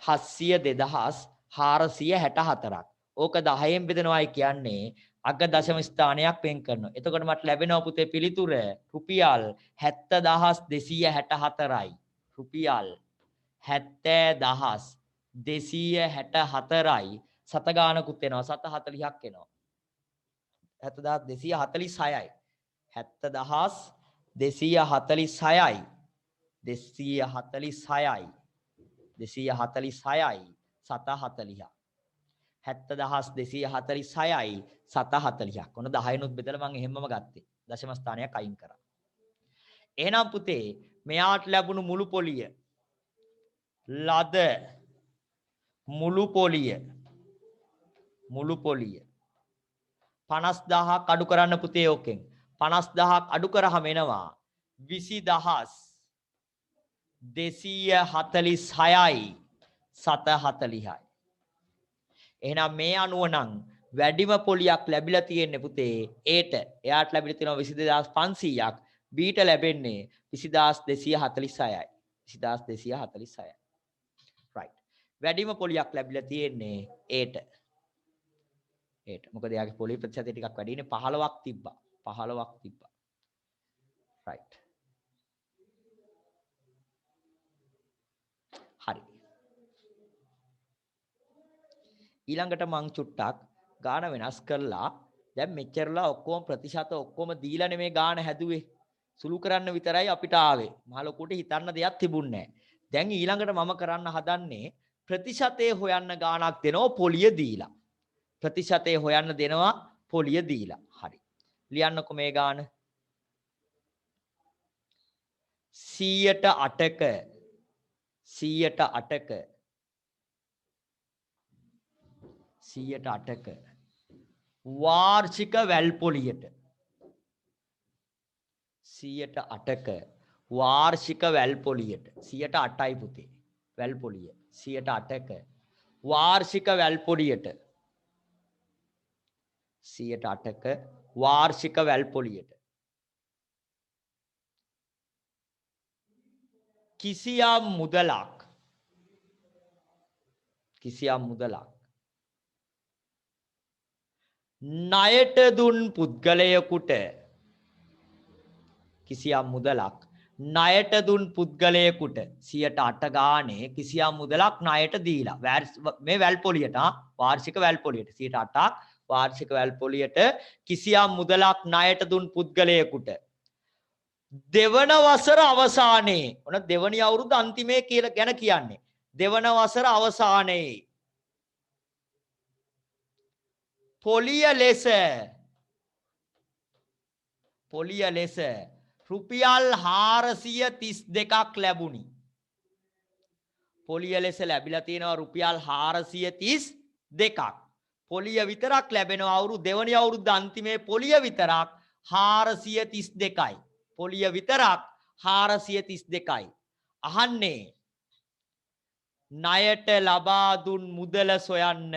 700,464ක්. ඕක 10න් බෙදනවායි කියන්නේ අග දශම ස්ථානයක් වෙන් කරනවා. එතකොට මට ලැබෙනවා පුතේ පිළිතුර රුපියල් 70264යි. රුපියල් 70264යි. සත ගානකුත් එනවා. සත 40ක් එනවා. 70246යි. 70,246යි 246යි 246යි 740ක් 70,246යි 740ක්. ඔන්න 10නුත් බෙදලා මම එහෙමම ගත්තේ. දශම ස්ථානයක් අයින් කරා. එහෙනම් පුතේ මෙයාට ලැබුණු මුළු පොලිය ලද මුළු පොලිය 50,000ක් අඩු කරන්න පුතේ ඕකෙන්. 50,000ක් අඩු කරාම එනවා 20,246යි 740යි. එහෙනම් මේ අනුව නම් වැඩිම පොලියක් ලැබිලා තියෙන්නේ පුතේ Aට. එයාට ලැබිලා තියෙනවා 22,500ක්. Bට ලැබෙන්නේ 20,246යි. 20,246යි. right. වැඩිම පොලියක් ලැබිලා තියෙන්නේ Aට. මොකද එයාගේ පොලි ප්‍රතිශතය ටිකක් වැඩිනේ 15ක් තිබ්බා. 15ක් තිබ්බා. right. හරි. ඊළඟට මං චුට්ටක් ගාන වෙනස් කරලා දැන් මෙච්චරලා ඔක්කොම ප්‍රතිශත ඔක්කොම දීලා නෙමේ ගාන හැදුවේ. සුළු කරන්න විතරයි අපිට ආවේ. මහ ලොකුට හිතන්න දෙයක් තිබුණේ නැහැ. දැන් ඊළඟට මම කරන්න හදන්නේ ප්‍රතිශතේ හොයන්න ගානක් දෙනවා පොලිය දීලා. ප්‍රතිශතේ හොයන්න දෙනවා පොලිය දීලා. හරි. ලියන්නකෝ මේ ගාන. 108ක 108ක වාර්ෂික වැල් පොලියට 108ක වාර්ෂික වැල් පොලියට 108යි පුතේ වැල් පොලිය 108ක වාර්ෂික වැල් පොලියට 108ක වාර්ෂික වැල් පොලියට කිසියම් මුදලක් ණයට දුන් පුද්ගලයෙකුට කිසියම් මුදලක් ණයට දුන් පුද්ගලයෙකුට 108 ගානේ කිසියම් මුදලක් ණයට දීලා මේ වැල් පොලියට වාර්ෂික වැල් පොලියට 108ක් වාර්ෂික වැල් පොලියට කිසියම් මුදලක් ණයට දුන් පුද්ගලයෙකුට දෙවන වසර අවසානයේ ඔන්න දෙවනි අවුරුද්ද අන්තිමේ කියලා ගැන කියන්නේ දෙවන වසර අවසානයේ පොලිය ලෙස රුපියල් 432ක් ලැබුණි. පොලිය ලෙස ලැබිලා තියෙනවා රුපියල් 432ක්. පොලිය විතරක් ලැබෙනවා දෙවනි අවුරුද්ද අන්තිමේ පොලිය විතරක් 432යි. පොලිය විතරක් 432යි. අහන්නේ ණයට ලබා දුන් මුදල සොයන්න.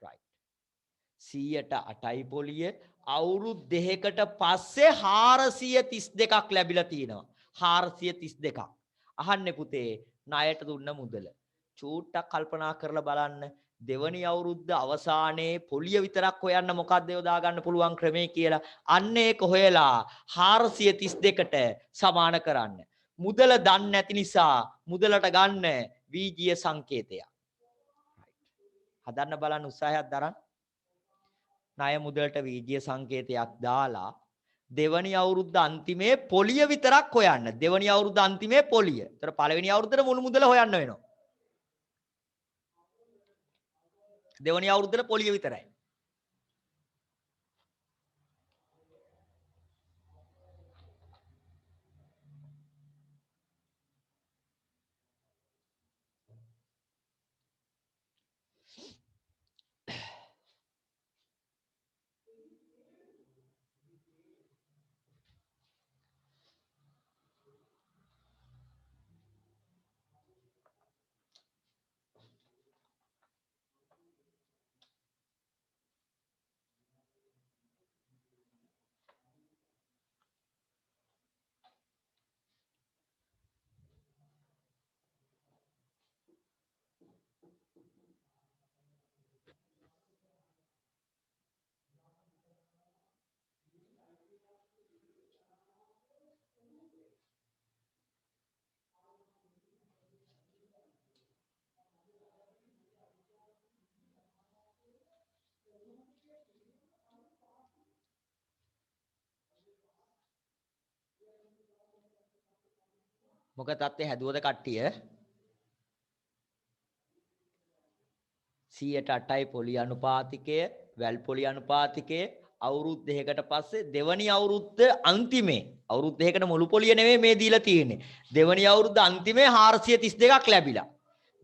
right 108යි පොලිය අවුරුදු දෙකකට පස්සේ 432ක් ලැබිලා තියෙනවා. 432ක්. අහන්නේ පුතේ ණයට දුන්න මුදල. චූට්ටක් කල්පනා කරලා බලන්න. දෙවනි අවුරුද්ද අවසානයේ පොලිය විතරක් හොයන්න මොකක්ද යොදා ගන්න පුළුවන් ක්‍රමය කියලා. අන්න ඒක හොයලා 432ට සමාන කරන්න. මුදල දන්නේ නැති නිසා මුදලට ගන්න වීජීය සංකේතය. හදන්න බලන්න උත්සාහයක් දරන්න. ණය මුදලට වීජීය සංකේතයක් දාලා දෙවනි අවුරුද්ද අන්තිමේ පොලිය විතරක් හොයන්න. දෙවනි අවුරුද්ද අන්තිමේ පොලිය. ඒතර පළවෙනි අවුරුද්දේ මුළු මුදල හොයන්න වෙනවා. දෙවනි අවුරුද්දේ පොලිය විතරයි. මොකද තත්ත්වය හැදුවද කට්ටිය 108යි පොලි අනුපාතිකය වැල් පොලි අනුපාතිකය අවුරුදු දෙකකට පස්සේ දෙවනි අවුරුද්ද අන්තිමේ අවුරුදු දෙකකට මුළු පොලිය නෙමෙයි මේ දීලා තියෙන්නේ දෙවනි අවුරුද්ද අන්තිමේ 432ක් ලැබිලා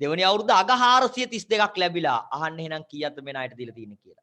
දෙවනි අවුරුද්ද අග 432ක් ලැබිලා අහන්න එහෙනම් කීයක්ද මේ ණයට දීලා තියෙන්නේ කියලා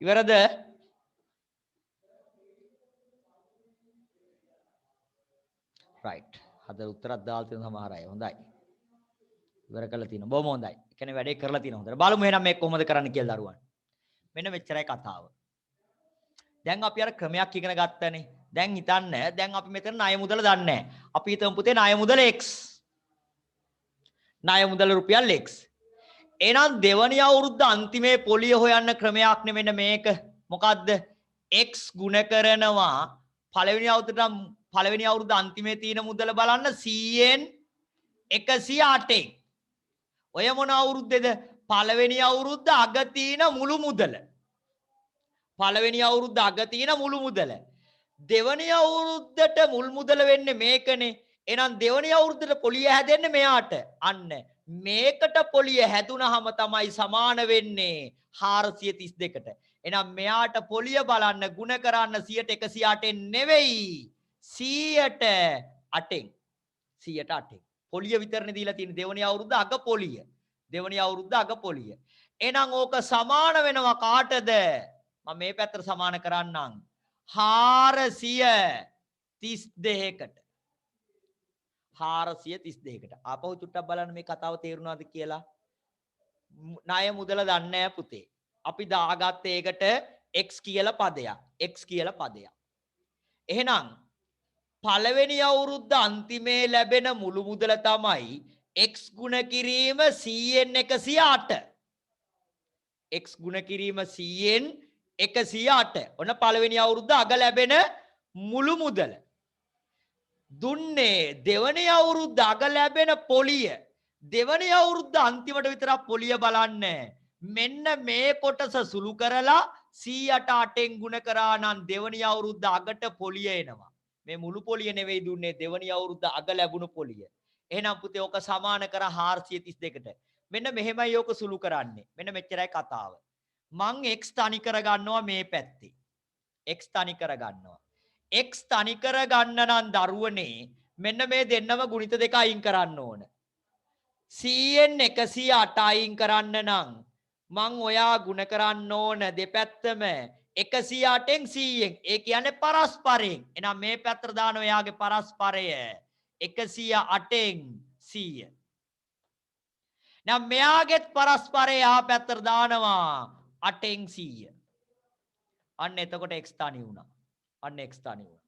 ඉවරද right හද උත්තරයක් දාලා තියෙන සමහර අය හොඳයි ඉවර කරලා තියෙනවා බොහොම හොඳයි ඒ කියන්නේ වැඩේ කරලා තියෙනවා හොඳට බලමු එහෙනම් මේක කොහොමද කරන්න කියලා දරුවන් මෙන්න මෙච්චරයි කතාව දැන් අපි අර ක්‍රමයක් ඉගෙන ගත්තනේ දැන් හිතන්න දැන් අපි මෙතන ණය මුදල දන්නේ නැහැ අපි හිතමු පුතේ ණය මුදල x ණය මුදල රුපියල් x එහෙනම් දෙවනි අවුරුද්ද අන්තිමේ පොලිය හොයන්න ක්‍රමයක් නෙමෙන්න මේක මොකද්ද x ගුණ කරනවා පළවෙනි අවුරුද්ද අන්තිමේ තියෙන මුදල බලන්න 100න් 108න් ඔය මොන අවුරුද්දේද පළවෙනි අවුරුද්ද අග තියෙන මුළු මුදල පළවෙනි අවුරුද්ද අග තියෙන මුළු මුදල දෙවනි අවුරුද්දට මුල් මුදල වෙන්නේ මේකනේ එහෙනම් දෙවනි අවුරුද්දට පොලිය හැදෙන්නේ මෙයාට අන්න මේකට පොලිය හැදුනහම තමයි සමාන වෙන්නේ 432ට එහෙනම් මෙයාට පොලිය බලන්න ಗುಣ කරන්න 100ට 108න් නෙවෙයි 100ට 8න් පොලිය විතරනේ දීලා තියෙන්නේ දෙවනි අවුරුද්ද අග පොලිය දෙවනි අවුරුද්ද අග පොලිය එහෙනම් ඕක සමාන වෙනවා කාටද මම මේ පැත්තට සමාන කරන්නම් 432කට 432කට ආපහු චුට්ටක් බලන්න මේ කතාව තේරුණාද කියලා ණය මුදල දන්නේ නැහැ පුතේ අපි දාගත්තේ ඒකට x කියලා පදයක් එහෙනම් පළවෙනි අවුරුද්ද අන්තිමේ ලැබෙන මුළු මුදල තමයි x ගුණ කිරීම 100න් 108 x ගුණ කිරීම 100න් 108 ඔන්න පළවෙනි අවුරුද්ද අග ලැබෙන මුළු මුදල දුන්නේ දෙවනි අවුරුද්ද අග ලැබෙන පොලිය දෙවනි අවුරුද්ද අන්තිමට විතරක් පොලිය බලන්න මෙන්න මේ කොටස සුළු කරලා 108න් ගුණ කරා නම් දෙවනි අවුරුද්ද අගට පොලිය එනවා මේ මුළු පොලිය නෙවෙයි දුන්නේ දෙවනි අවුරුද්ද අග ලැබුණු පොලිය එහෙනම් පුතේ ඕක සමාන කර 432ට මෙන්න මෙහෙමයි ඕක සුළු කරන්නේ මෙන්න මෙච්චරයි කතාව මං x තනි කර ගන්නවා මේ පැත්තේ x තනි කර ගන්නවා x තනි කර ගන්න නම් දරුවනේ මෙන්න මේ දෙන්නම ගුණිත දෙක අයින් කරන්න ඕන 100න් 108 අයින් කරන්න නම් මං ඔයා ගුණ කරන්න ඕන දෙපැත්තම 108න් 100න් ඒ කියන්නේ පරස්පරයෙන් එහෙනම් මේ පැත්තට දාන ඔයාගේ පරස්පරය 108න් 100 නම් මෙයාගෙත් පරස්පරය ආ පැත්තට දානවා 8න් 100 අන්න එතකොට x තනි වුණා අන්න x තනි වුණා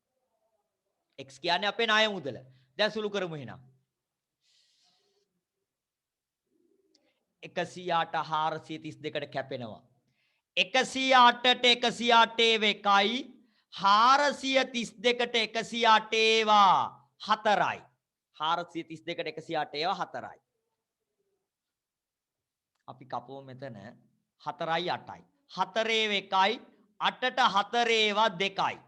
x කියන්නේ අපේ ණය මුදල දැන් සුළු කරමු එහෙනම් 108 432ට කැපෙනවා 108ට 108 1යි 432ට 108 ඒවා 4යි 432ට 108 ඒවා 4යි අපි කපුව මෙතන 4යි 8යි 4 1යි 8ට 4 ඒවා 2යි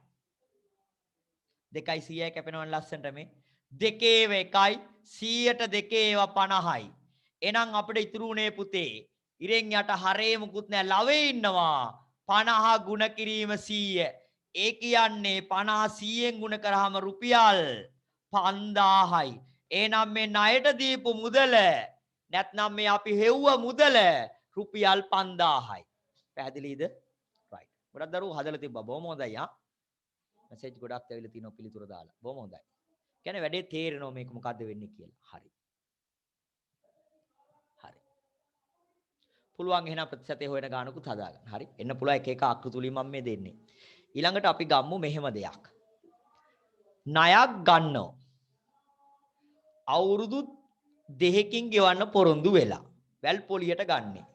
2යි 100යි කැපෙනවනේ ලස්සනට මේ 2 1යි 100ට 2 ඒවා 50යි එහෙනම් අපිට ඉතුරු උනේ පුතේ ඉරෙන් යට හරේ මුකුත් නැහැ ලවේ ඉන්නවා 50 ගුණ කිරීම 100 ඒ කියන්නේ 50 100න් ගුණ කරාම රුපියල් 5000යි එහෙනම් මේ ණයට දීපු මුදල නැත්නම් මේ අපි හෙව්ව මුදල රුපියල් 5000යි. පැහැදිලිද? right. ගොඩක් දරුවෝ හදලා තිබ්බා. බොහොම හොඳයි ආ. මැසේජ් ගොඩක් ඇවිල්ලා තිනවා පිළිතුර දාලා. බොහොම හොඳයි. කියන්නේ වැඩේ තේරෙනවා මේක මොකද්ද වෙන්නේ කියලා. හරි. හරි. පුළුවන් එහෙනම් ප්‍රතිශතය හොයන ගානකුත් හදාගන්න. හරි. එන්න පුළුවන් එක එක ආකෘති මම මේ දෙන්නේ. ඊළඟට අපි ගම්මු මෙහෙම දෙයක්. ණයක් ගන්නවා. අවුරුදු 2කින් ගෙවන්න පොරොන්දු වෙලා. වැල් පොලියට ගන්නේ.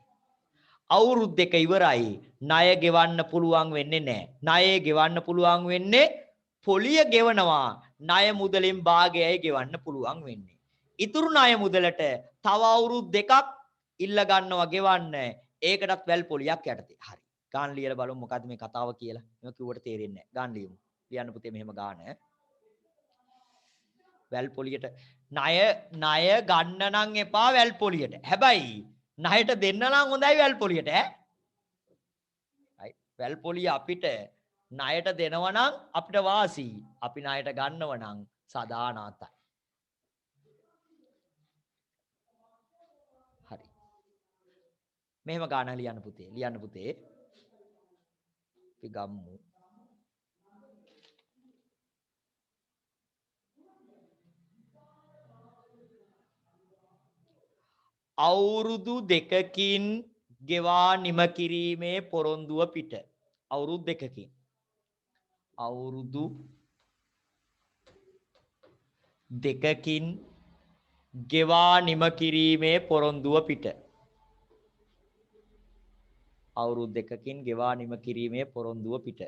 අවුරුදු 2 ඉවරයි. ණය ගෙවන්න පුළුවන් වෙන්නේ නැහැ. ණය ගෙවන්න පුළුවන් වෙන්නේ පොලිය ගෙවනවා. ණය මුදලෙන් භාගයයි ගෙවන්න පුළුවන් වෙන්නේ. ඉතුරු ණය මුදලට තව අවුරුදු 2ක් ඉල්ල ගන්නවා ගෙවන්න. ඒකටත් වැල් පොලියක් යටතේ. හරි. ගාන ලියලා බලමු මොකද්ද මේ කතාව කියලා. මේක කිව්වට තේරෙන්නේ නැහැ. ගාන ලියමු. ලියන්න පුතේ මෙහෙම ගාන. වැල් පොලියට ණය ගන්න නම් එපා වැල් පොලියට. හැබැයි ණයට දෙන්න නම් හොඳයි වැල් පොලියට ඈ. right. වැල් පොලිය අපිට ණයට දෙනවා නම් අපිට වාසි. අපි ණයට ගන්නව නම් සදානාතයි. හරි. මෙහෙම ගාන ලියන්න පුතේ. ලියන්න පුතේ. අපි ගම්මු. අවුරුදු 2කින් ගෙවා නිම කිරීමේ පොරොන්දුව පිට. අවුරුදු 2කින්. අවුරුදු 2කින් ගෙවා නිම කිරීමේ පොරොන්දුව පිට. අවුරුදු 2කින් ගෙවා නිම කිරීමේ පොරොන්දුව පිට.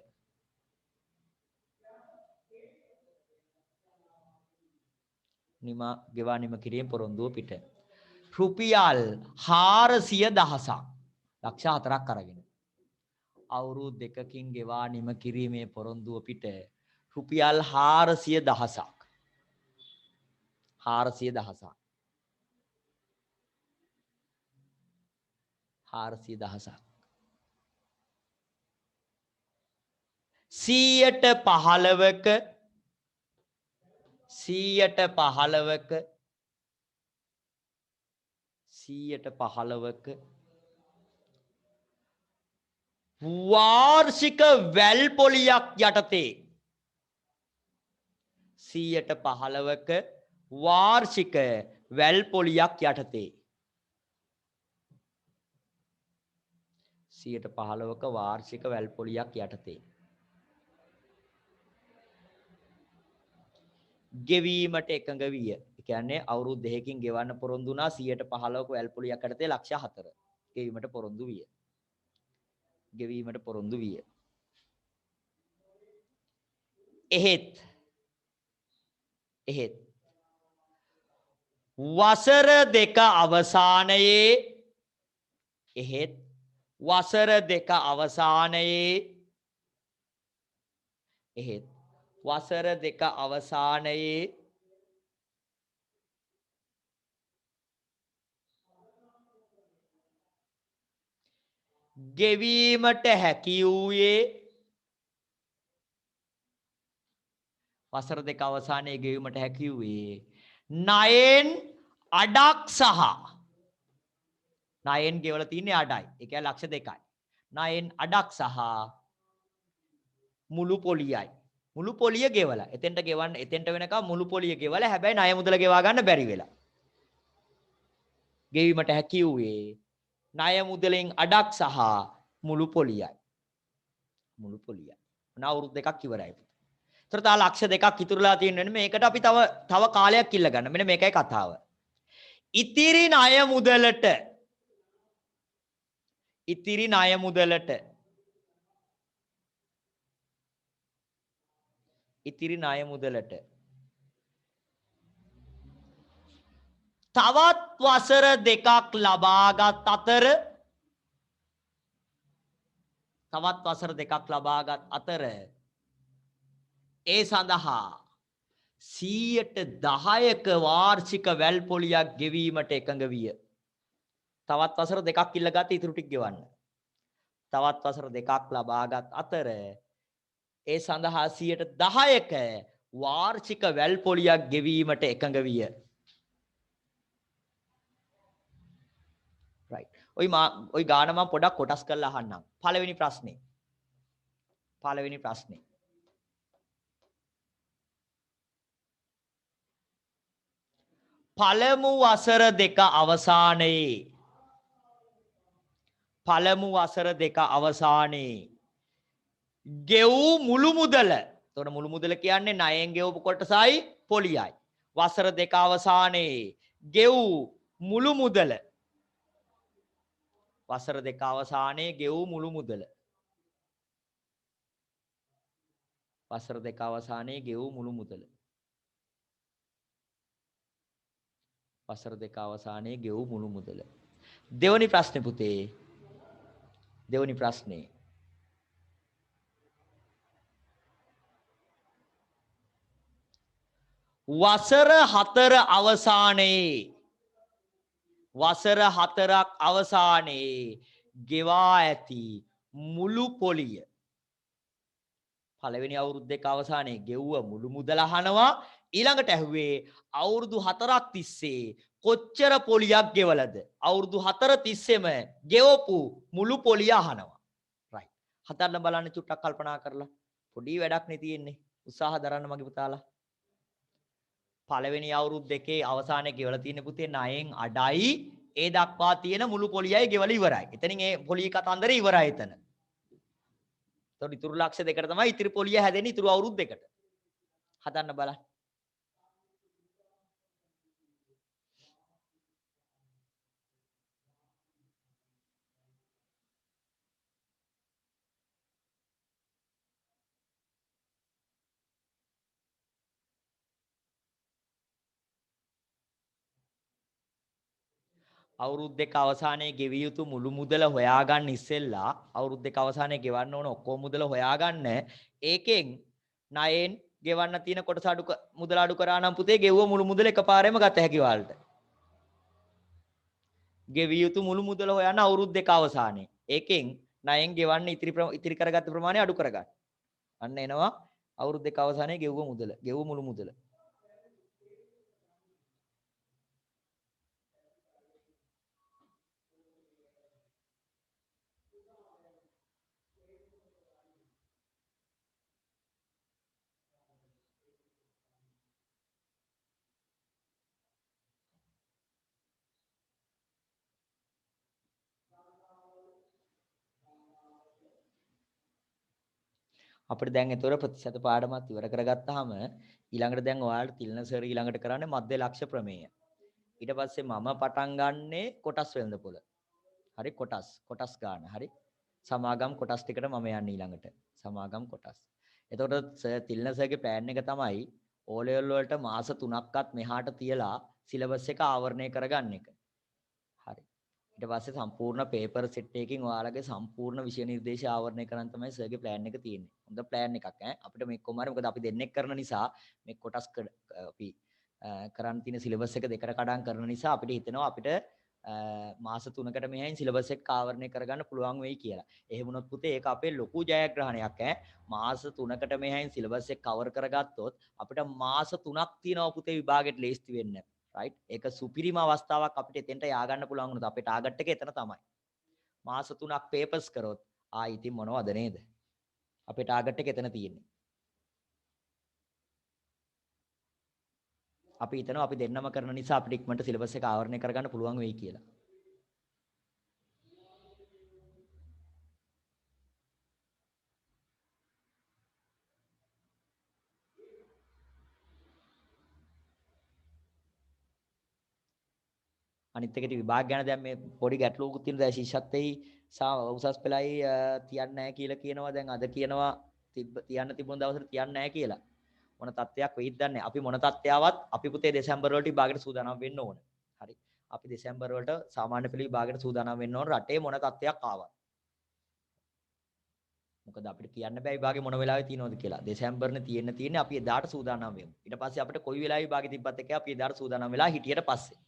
ගෙවා නිම කිරීමේ පොරොන්දුව පිට. රුපියල් 400,000ක් ලක්ෂ 4ක් අරගෙන අවුරුදු 2කින් ගෙවා නිම කිරීමේ පොරොන්දුව පිට රුපියල් 400,000ක් 400,000ක් 400,000ක් 115ක 115ක වාර්ෂික වැල් පොලියක් යටතේ 115ක වාර්ෂික වැල් පොලියක් යටතේ 115ක වාර්ෂික වැල් පොලියක් යටතේ ගෙවීමට එකඟ විය. ඒ කියන්නේ අවුරුදු 2කින් ගෙවන්න පොරොන්දු වුණා 115ක වැල් පොලියක් යටතේ ලක්ෂ 4. ගෙවීමට පොරොන්දු විය. ගෙවීමට පොරොන්දු විය. එහෙත් වසර දෙක අවසානයේ ගෙවීමට හැකි වූයේ ණයෙන් අඩක් සහ ණයෙන් ගෙවලා තින්නේ අඩයි. ඒ කියන්නේ ලක්ෂ 2යි. ණයෙන් අඩක් සහ මුළු පොලියයි. මුළු පොලිය ගෙවලා. එතෙන්ට වෙනකම් මුළු පොලිය ගෙවලා හැබැයි ණය මුදල ගෙවා ගන්න බැරි වෙලා. ගෙවීමට හැකි වූයේ ණය මුදලෙන් අඩක් සහ මුළු පොලියයි. මුළු පොලියයි. අවුරුදු 2ක් ඉවරයි. ඒතර තා ලක්ෂ 2ක් ඉතුරුලා තියෙනවනේ මේකට අපි තව කාලයක් ඉල්ල ගන්න. මෙන්න මේකයි කතාව. ඉතිරි ණය මුදලට තවත් වසර 2ක් ලබාගත් අතර ඒ සඳහා 110ක වාර්ෂික වැල් පොලියක් ගෙවීමට එකඟ විය. තවත් වසර 2ක් ඉල්ලගත්ත ඉතුරු ටික ගෙවන්න. තවත් වසර 2ක් ලබාගත් අතර ඒ සඳහා 110ක වාර්ෂික වැල් පොලියක් ගෙවීමට එකඟ විය. right ওই ගාන මම පොඩක් කොටස් කරලා අහන්නම්. පළවෙනි ප්‍රශ්නේ පළමු වසර දෙක අවසානයේ ගෙවූ මුළු මුදල. එතකොට මුළු මුදල කියන්නේ ණයෙන් ගෙවපු කොටසයි පොලියයි. වසර දෙක අවසානයේ ගෙවූ මුළු මුදල. වසර දෙක අවසානයේ ගෙවූ මුළු මුදල. වසර දෙක අවසානයේ ගෙවූ මුළු මුදල. වසර දෙක අවසානයේ ගෙවූ මුළු මුදල. දෙවනි ප්‍රශ්නේ පුතේ. දෙවනි ප්‍රශ්නේ. වසර 4 අවසානයේ ගෙවා ඇති මුළු පොලිය. පළවෙනි අවුරුදු දෙක අවසානයේ ගෙව්ව මුළු මුදල අහනවා. ඊළඟට ඇහුවේ අවුරුදු 4ක් තිස්සේ කොච්චර පොලියක් ගෙවලද? අවුරුදු 4 තිස්සේම ගෙවපු මුළු පොලිය අහනවා. right. හතරම බලන්න චුට්ටක් කල්පනා කරලා. පොඩි වැඩක් නේ තියෙන්නේ. උත්සාහ දරන්න මගේ පුතාලා. පළවෙනි අවුරුදු දෙකේ අවසානයේ ගෙවලා තියෙන පුතේ ණයෙන් අඩයි ඒ දක්වා තියෙන මුළු පොලියයි ගෙවලා ඉවරයි. එතනින් ඒ පොලිය කතන්දරේ ඉවරයි එතන. එතකොට ඉතුරු ලක්ෂ දෙකට තමයි ඉතිරි පොලිය හැදෙන්නේ ඉතුරු අවුරුදු දෙකට. හදන්න බලන්න. අවුරුදු දෙක අවසානයේ ගෙවිය යුතු මුළු මුදල හොයාගන්න ඉස්සෙල්ලා අවුරුදු දෙක අවසානයේ ගෙවන්න ඕන ඔක්කොම මුදල හොයාගන්න ඒකෙන් ණයෙන් ගෙවන්න තියෙන කොටස මුදල අඩු කරා නම් පුතේ ගෙවුව මුළු මුදල එකපාරෙම ගත හැකි වලට. ගෙවිය යුතු මුළු මුදල හොයන්න අවුරුදු දෙක අවසානයේ. ඒකෙන් ණයෙන් ගෙවන්න ඉතිරි කරගත්ත ප්‍රමාණය අඩු කරගන්න. අන්න එනවා අවුරුදු දෙක අවසානයේ ගෙවුව මුළු මුදල. අපිට දැන් ඒතොර ප්‍රතිශත පාඩමත් ඉවර කරගත්තාම ඊළඟට දැන් ඔයාලට තිලන සර් ඊළඟට කරන්නේ මධ්‍ය ලක්ෂ ප්‍රමේය. ඊට පස්සේ මම පටන් ගන්නෙ කොටස් වෙළඳපොළ. හරි කොටස් ගන්න. හරි. සමාගම් කොටස් ටිකට මම යන්නේ ඊළඟට. සමාගම් කොටස්. එතකොට තිලන සර්ගේ ප්ලෑන් එක තමයි O level වලට මාස 3ක්වත් මෙහාට තියලා සිලබස් එක ආවරණය කරගන්න එක. හරි. ඊට පස්සේ සම්පූර්ණ පේපර් සෙට් එකකින් ඔයාලගේ සම්පූර්ණ විෂය නිර්දේශය ආවරණය කරන්න තමයි සර්ගේ ප්ලෑන් එක තියෙන්නේ. හොඳ ප්ලෑන් එකක් ඈ. අපිට මේක කොහොම හරි මොකද අපි දෙන්නෙක් කරන නිසා මේ කොටස් අපි කරන්න තියෙන සිලබස් එක දෙකට කඩන් කරන නිසා අපිට හිතෙනවා අපිට මාස 3කට මෙහෙන් සිලබස් එක ආවරණය කරගන්න පුළුවන් වෙයි කියලා. එහෙම වුණොත් පුතේ ඒක අපේ ලොකු ජයග්‍රහණයක් ඈ. මාස 3කට මෙහෙන් සිලබස් එක කවර් කරගත්තොත් අපිට මාස 3ක් තියෙනවා පුතේ විභාගෙට ලේස්ති වෙන්න. right ඒක සුපිරිම අවස්ථාවක් අපිට එතෙන්ට ය아가න්න පුළුවන් වුණොත් අපේ ටාගට් එක එතන තමයි. මාස 3ක් පේපර්ස් කරොත් ඉතින් මොනවද නේද? අපේ ටාගට් එක එතන තියෙන්නේ. අපි හිතනවා අපි දෙන්නම කරන නිසා අපිට ඉක්මනට සිලබස් එක ආවරණය කරගන්න පුළුවන් වෙයි කියලා. අනිත් එකට විභාග ගැන දැන් මේ පොඩි ගැටලුවකුත් තියෙනවා. දැන් ශිෂ්‍යත්වයේ උසස් පෙළයි තියන්නේ නැහැ කියලා කියනවා. දැන් අද කියනවා තියන්න තිබුණ දවසට තියන්නේ නැහැ කියලා. මොන තත්ත්වයක් වෙයිද දන්නේ. අපි මොන තත්ත්වයවත් අපි පුතේ දෙසැම්බර් වලට විභාගයට සූදානම් වෙන්න ඕන. හරි. අපි දෙසැම්බර් වලට සාමාන්‍ය පෙළ විභාගයට සූදානම් වෙන්න ඕන රටේ මොන තත්ත්වයක් ආවත්. මොකද අපිට කියන්න බෑ විභාගේ මොන වෙලාවෙ තියෙනවද කියලා. දෙසැම්බර්නේ තියෙන්නේ අපි එදාට සූදානම් වෙමු. ඊට පස්සේ අපිට කොයි වෙලාවෙ විභාගේ තිබ්බත් එක්ක අපි එදාට සූදානම් වෙලා හිටියට පස්සේ.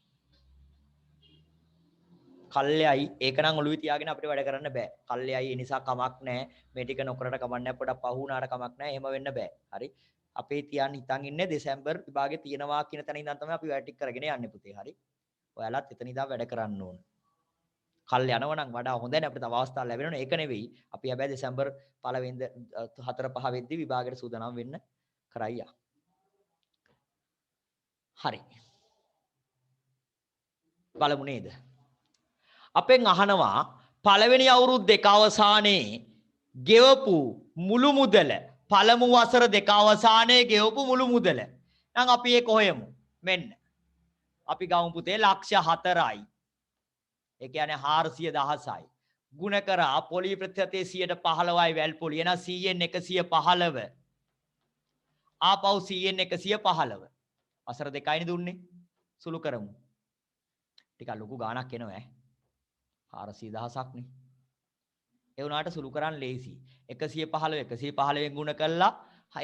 කල්යයි ඒක නම් ඔළුවේ තියාගෙන අපිට වැඩ කරන්න බෑ. කල්යයි ඒ නිසා කමක් නැහැ. මේ ටික නොකරට කමක් නැහැ. පොඩක් පහු වුණාට කමක් නැහැ. එහෙම වෙන්න බෑ. හරි. අපේ තියන් හිතන් ඉන්නේ දෙසැම්බර් විභාගේ තියෙනවා කියන තැන ඉඳන් තමයි අපි වැඩ ටික කරගෙන යන්නේ පුතේ. හරි. ඔයාලත් එතන ඉඳන් වැඩ කරන්න ඕන. කල් යනවා නම් වඩා හොඳයි නේ අපිට තව අවස්ථා ලැබෙනවනේ. ඒක නෙවෙයි. අපි හැබැයි දෙසැම්බර් 1 වෙනිදා 4 5 වෙද්දී විභාගයට සූදානම් වෙන්න කරයියා. හරි. බලමු නේද? අපෙන් අහනවා පළවෙනි අවුරුදු දෙක අවසානයේ ගෙවපු මුළු මුදල පළමු වසර දෙක අවසානයේ ගෙවපු මුළු මුදල. නම් අපි ඒක හොයමු. මෙන්න. අපි ගමු පුතේ ලක්ෂ 4යි. ඒ කියන්නේ 410යි. ගුණ කරා පොලි ප්‍රතිශතයේ 115යි වැල් පොලි. එන 100න් 115. ආපහු 100න් 115. වසර දෙකයිනේ දුන්නේ. සුළු කරමු. ටිකක් ලොකු ගාණක් එනවා ඈ. 410ක් නේ. ඒ වුණාට සුළු කරන්න ලේසි. 115 115න් ගුණ කළා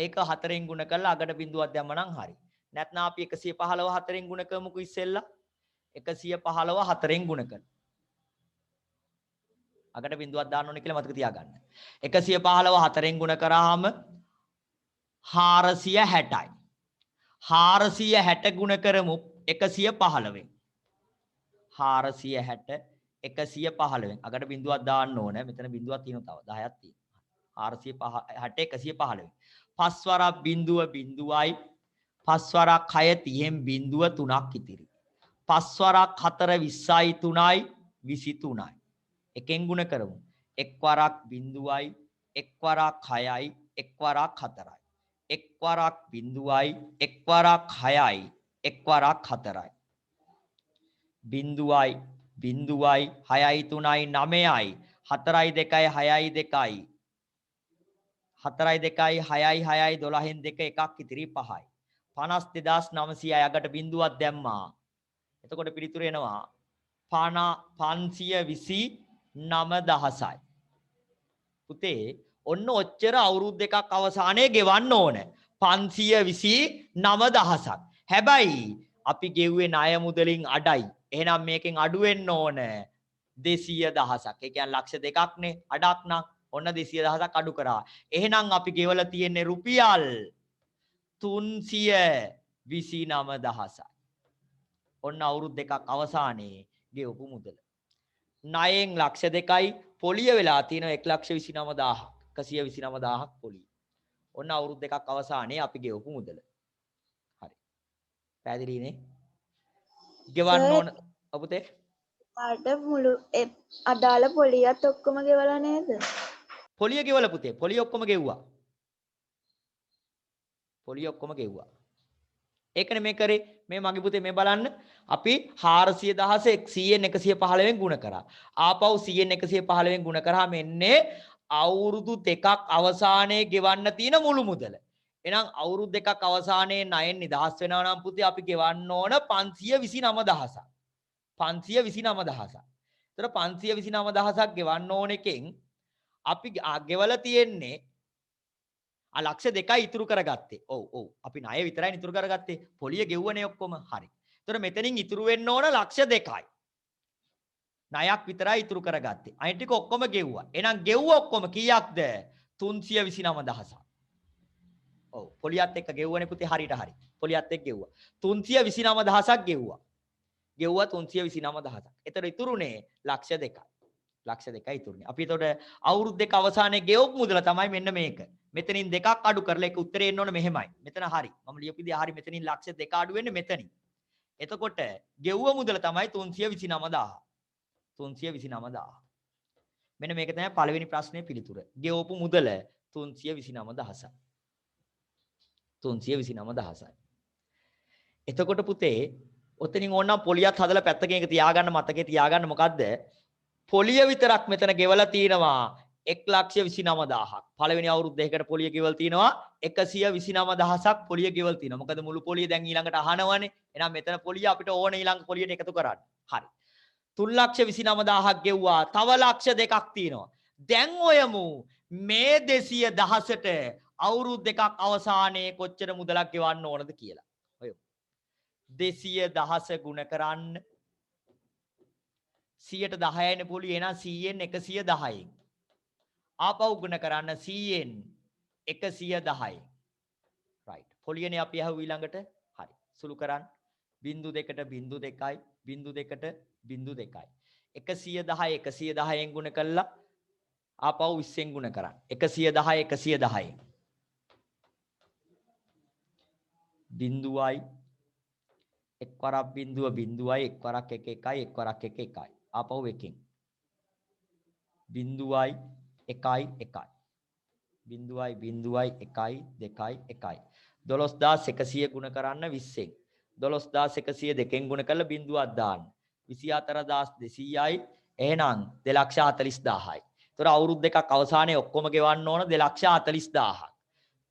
ඒක 4න් ගුණ කළා අගට බිඳුවක් දැම්ම නම් හරි. නැත්නම් අපි 115 4න් ගුණ කරමුකෝ ඉස්සෙල්ලා. 115 4න් ගුණ කළා. අගට බිඳුවක් දාන්න ඕනේ කියලා මතක තියාගන්න. 115 4න් ගුණ කරාම 460යි. 460 ගුණ කරමු 115න්. 460 115න් අගට බිඳුවක් දාන්න ඕනේ. මෙතන බිඳුවක් තියෙනවා තව 10ක් තියෙනවා. 460 115න්. පස් වරක් බිඳුව බිඳුවයි. පස් වරක් 6 30න් බිඳුව 3ක් ඉතිරි. පස් වරක් 4 20යි 3යි 23යි. එකෙන් ගුණ කරමු. එක් වරක් බිඳුවයි එක් වරක් 6යි එක් වරක් 4යි. එක් වරක් බිඳුවයි එක් වරක් 6යි එක් වරක් 4යි. බිඳුවයි බිඳුවයි 6යි 3යි 9යි 4යි 2යි 6යි 2යි 4යි 2යි 6යි 6යි 12න් 2 එකක් ඉතිරි 5යි 52900යි අගට බිඳුවක් දැම්මා. එතකොට පිළිතුර එනවා 529,000යි. පුතේ ඔන්න ඔච්චර අවුරුදු දෙකක් අවසානයේ ගෙවන්න ඕන 529,000ක්. හැබැයි අපි ගෙව්වේ ණය මුදලින් අඩයි. එහෙනම් මේකෙන් අඩු වෙන්න ඕන 200,000ක්. ඒ කියන්නේ ලක්ෂ දෙකක් නේ අඩක් නම් ඔන්න 200,000ක් අඩු කරා. එහෙනම් අපි ගෙවලා තියෙන්නේ රුපියල් 329,000යි. ඔන්න අවුරුදු දෙකක් අවසානයේ ගෙවපු මුදල. ණයෙන් ලක්ෂ දෙකයි පොලිය වෙලා තියෙනවා 1,29,000ක්. 129,000ක් පොලිය. ඔන්න අවුරුදු දෙකක් අවසානයේ අපි ගෙවපු මුදල. හරි. පැහැදිලිනේ? ගෙවන්න ඕන අපුතේ. ආට මුළු අදාළ පොලියත් ඔක්කොම ගෙවලා නේද? පොලිය ගෙවලා පුතේ. පොලිය ඔක්කොම ගෙව්වා. පොලිය ඔක්කොම ගෙව්වා. ඒකනේ මේ කරේ. මේ මගේ පුතේ මේ බලන්න. අපි 410 100න් 115න් ගුණ කරා. ආපහු 100න් 115න් ගුණ කරාම එන්නේ අවුරුදු දෙකක් අවසානයේ ගෙවන්න තියෙන මුළු මුදල. එහෙනම් අවුරුදු දෙකක් අවසානයේ ණයෙන් නිදහස් වෙනවා නම් පුතේ අපි ගෙවන්න ඕන 529,000ක්. 529,000ක්. ඒතර 529,000ක් ගෙවන්න ඕන එකෙන් අපි ගෙවලා තියෙන්නේ ලක්ෂ දෙකයි ඉතුරු කරගත්තේ. ඔව්. අපි ණය විතරයි ඉතුරු කරගත්තේ. පොලිය ගෙව්වනේ ඔක්කොම. හරි. ඒතර මෙතනින් ඉතුරු වෙන්න ඕන ලක්ෂ දෙකයි. ණයක් විතරයි ඉතුරු කරගත්තේ. අනිත් ටික ඔක්කොම ගෙව්වා. එහෙනම් ගෙව්ව ඔක්කොම කීයක්ද? 329,000ක්. ඔව්. පොලියත් එක්ක ගෙව්වනේ පුතේ හරියට හරි. පොලියත් එක්ක ගෙව්වා. 329,000ක් ගෙව්වා. ගෙව්වා 329,000ක්. ඒතර ඉතුරුනේ ලක්ෂ දෙකයි. ලක්ෂ දෙකයි ඉතුරුනේ. අපි එතකොට අවුරුදු දෙක අවසානයේ ගෙවපු මුදල තමයි මෙන්න මේක. මෙතනින් දෙකක් අඩු කරලා ඒක උත්තරේ එන්න ඕන මෙහෙමයි. මෙතන හරි. මම ලියපිදී හරි මෙතනින් ලක්ෂ දෙක අඩු වෙන්නේ මෙතනින්. එතකොට ගෙවුව මුදල තමයි 329,000. 329,000. මෙන්න මේක තමයි පළවෙනි ප්‍රශ්නේ පිළිතුර. ගෙවපු මුදල 329,000. 329,000යි. එතකොට පුතේ ඔතනින් ඕනනම් පොලියත් හදලා පැත්තකින් එක තියාගන්න මතකේ තියාගන්න මොකද්ද? පොලිය විතරක් මෙතන ගෙවලා තිනවා 1,29,000ක්. පළවෙනි අවුරුදු දෙකකට පොලිය ගෙවල් තිනවා 129,000ක් පොලිය ගෙවල් තිනවා. මොකද මුළු පොලිය දැන් ඊළඟට අහනවනේ. එහෙනම් මෙතන පොලිය අපිට ඕන ඊළඟ පොලියට එකතු කරන්න. හරි. 3,29,000ක් ගෙව්වා. තව ලක්ෂ දෙකක් තියෙනවා. දැන් ඔයමු මේ 210ට අවුරුදු දෙකක් අවසානයේ කොච්චර මුදලක් ගෙවන්න ඕනද කියලා. ඔයමු. 210 ගුණ කරන්න 110යිනේ පොලිය එහෙනම් 100න් 110යි. ආපහු ගුණ කරන්න 100න් 110යි. right. පොලියනේ අපි අහුව ඊළඟට. හරි. සුළු කරන්න. 0.2ට 0.2යි 0.2ට 0.2යි. 110 110න් ගුණ කළා ආපහු 20න් ගුණ කරන්න. 110 110 බිඳුවයි එක්වරක් බිඳුව බිඳුවයි එක්වරක් 1 1යි එක්වරක් 1 1යි ආපහු එකෙන් බිඳුවයි 1යි 1යි බිඳුවයි බිඳුවයි 1යි 2යි 1යි 12100 ගුණ කරන්න 20න් 12102න් ගුණ කරලා බිඳුවක් දාන්න 24200යි එහෙනම් 240000යි. ඒතර අවුරුදු දෙකක් අවසානයේ ඔක්කොම ගෙවන්න ඕන 240000ක්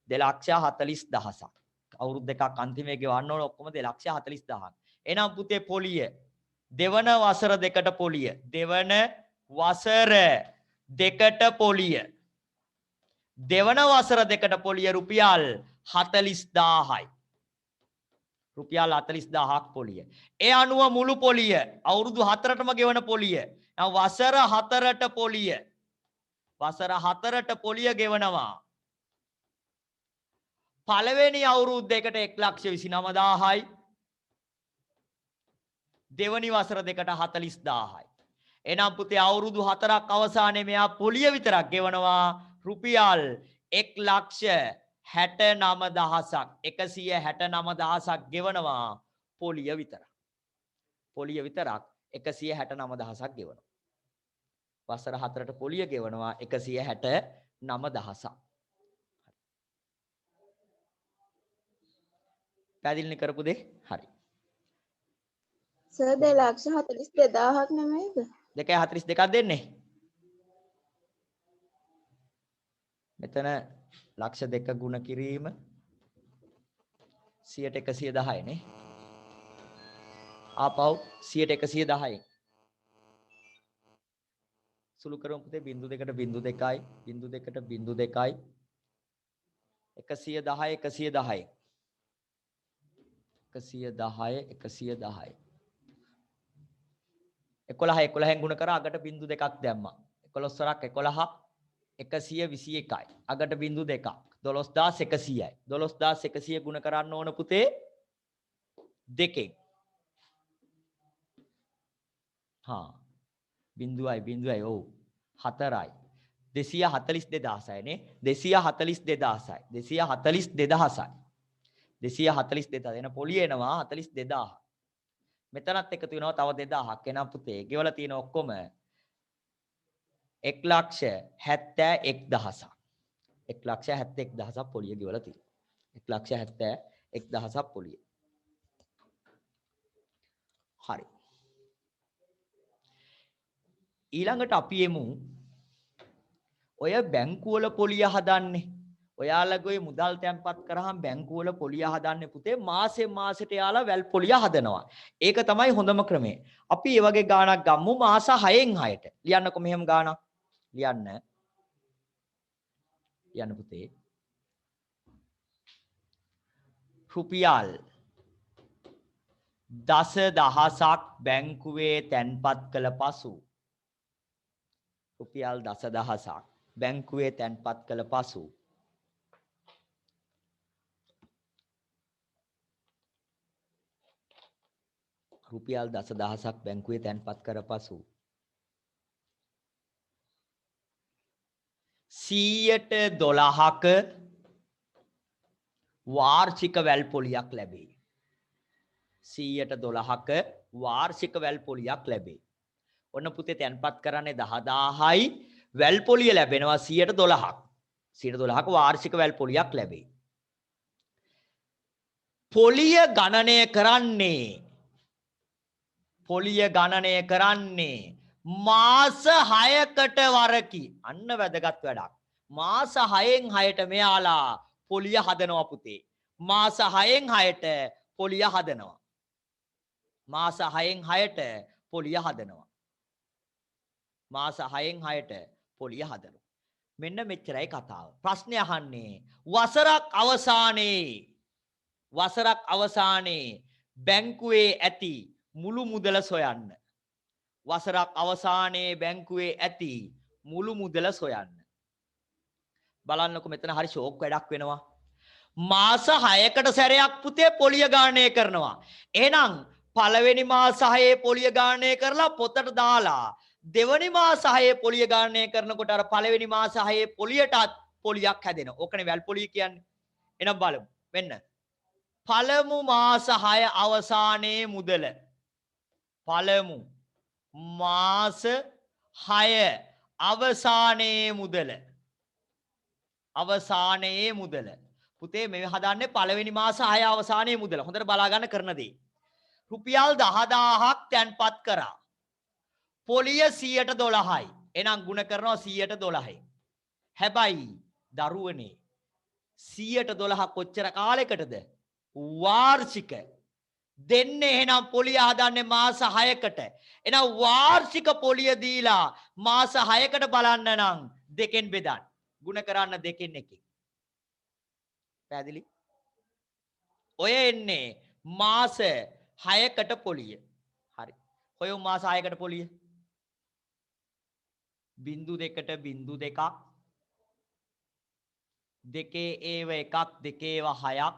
240000ක් අවුරුදු දෙකක් අන්තිමේ ගෙවන්න ඕන ඔක්කොම 240000ක්. එහෙනම් පුතේ පොලිය දෙවන වසර දෙකට පොලිය දෙවන වසර දෙකට පොලිය දෙවන වසර දෙකට පොලිය රුපියල් 40000යි. රුපියල් 40000ක් පොලිය. ඒ අනුව මුළු පොලිය අවුරුදු 4ටම ගෙවන පොලිය. දැන් වසර 4ට පොලිය. වසර 4ට පොලිය ගෙවනවා. පළවෙනි අවුරුදු දෙකට 129000යි. දෙවනි වසර දෙකට 40000යි. එනම් පුතේ අවුරුදු 4ක් අවසානයේ මෙයා පොලිය විතරක් ගෙවනවා රුපියල් 169000ක් 169000ක් ගෙවනවා පොලිය විතරක්. පොලිය විතරක් 169000ක් ගෙවනවා. වසර 4ට පොලිය ගෙවනවා 169000ක්. පැහැදිලිනේ කරපු දෙ? හරි. සර් 242000ක් නෙමෙයිද? 242ක් දෙන්නේ. මෙතන ලක්ෂ 2 ගුණ කිරීම 100ට 110 නේ. ආපහු 100ට 110යි. සුළු කරමු පුතේ 0.2ට 0.2යි 0.2ට 0.2යි 110 110යි 110 11න් ගුණ කර අගට 0.2ක් දැම්මා 11 11 121යි අගට 0.2ක් 12100යි 12100 ගුණ කරන්න ඕන පුතේ දෙකෙන් හා බිඳුවයි ඔව් 4යි 242000යි නේ 242000යි 242 එන පොලිය එනවා 42000 මෙතනත් එකතු වෙනවා තව 2000ක් එනම් පුතේ ගෙවලා තියෙන ඔක්කොම 171000ක් 171000ක් පොලිය ගෙවලා තියෙනවා 171000ක් පොලිය. හරි. ඊළඟට අපි එමු ඔය බැංකුවල පොලිය හදන්නේ. ඔයාලගේ මුදල් තැන්පත් කරාම බැංකුවල පොලිය හදන්නේ පුතේ මාසෙන් මාසෙට යාලා වැල් පොලිය හදනවා. ඒක තමයි හොඳම ක්‍රමය. අපි මේ වගේ ගාණක් ගමු මාස 6න් 6ට. ලියන්නකො මෙහෙම ගාණක්. ලියන්න පුතේ. රුපියල් 10000ක් බැංකුවේ තැන්පත් කළ පසු රුපියල් 10000ක් බැංකුවේ තැන්පත් කළ පසු රුපියල් 10000ක් බැංකුවේ තැන්පත් කර පසු 100ට 12ක වාර්ෂික වැල් පොලියක් ලැබේ. 100ට 12ක වාර්ෂික වැල් පොලියක් ලැබේ. ඔන්න පුතේ තැන්පත් කරන්නේ 10000යි වැල් පොලිය ලැබෙනවා 100ට 12ක්. 100ට 12ක වාර්ෂික වැල් පොලියක් ලැබේ. පොලිය ගණනය කරන්නේ මාස 6කට වරකි. අන්න වැදගත් වැඩක්. මාස 6න් 6ට මෙයාලා පොලිය හදනවා පුතේ. මාස 6න් 6ට පොලිය හදනවා. මාස 6න් 6ට පොලිය හදනවා. මාස 6න් 6ට පොලිය හදනවා. මෙන්න මෙච්චරයි කතාව. ප්‍රශ්නේ අහන්නේ වසරක් අවසානයේ බැංකුවේ ඇති මුළු මුදල සොයන්න. වසරක් අවසානයේ බැංකුවේ ඇති මුළු මුදල සොයන්න. බලන්නකො මෙතන හරි ෂෝක් වැඩක් වෙනවා. මාස 6කට සැරයක් පුතේ පොලිය ගණනය කරනවා. එහෙනම් පළවෙනි මාස 6 පොලිය ගාණය කරලා පොතට දාලා දෙවනි මාස 6 පොලිය ගාණය කරනකොට අර පළවෙනි මාස 6 පොලියටත් පොලියක් හැදෙනවා. ඕකනේ වැල් පොලිය කියන්නේ. එහෙනම් බලමු. මෙන්න. පළමු මාස 6 අවසානයේ මුදල. පළමු මාස 6 අවසානයේ මුදල. අවසානයේ මුදල. පුතේ මේ හදන්නේ පළවෙනි මාස 6 අවසානයේ මුදල. හොඳට බලා ගන්න කරන දේ. රුපියල් 10000ක් තැන්පත් කරා. පොලිය 112යි. එහෙනම් ಗುಣ කරනවා 112යි. හැබැයි දරුවනේ 112 කොච්චර කාලයකටද? වාර්ෂික. දෙන්නේ එහෙනම් පොලිය හදන්නේ මාස 6කට. එහෙනම් වාර්ෂික පොලිය දීලා මාස 6කට බලන්න නම් දෙකෙන් බෙදන්න. ಗುಣ කරන්න දෙකෙන් එකකින්. පැහැදිලි? ඔය එන්නේ මාස 6කට පොලිය. හරි. කොයි මාස 6කට පොලිය? 0.2ට 0.2ක් දෙකේ ඒව එකක් දෙකේ ඒව 6ක්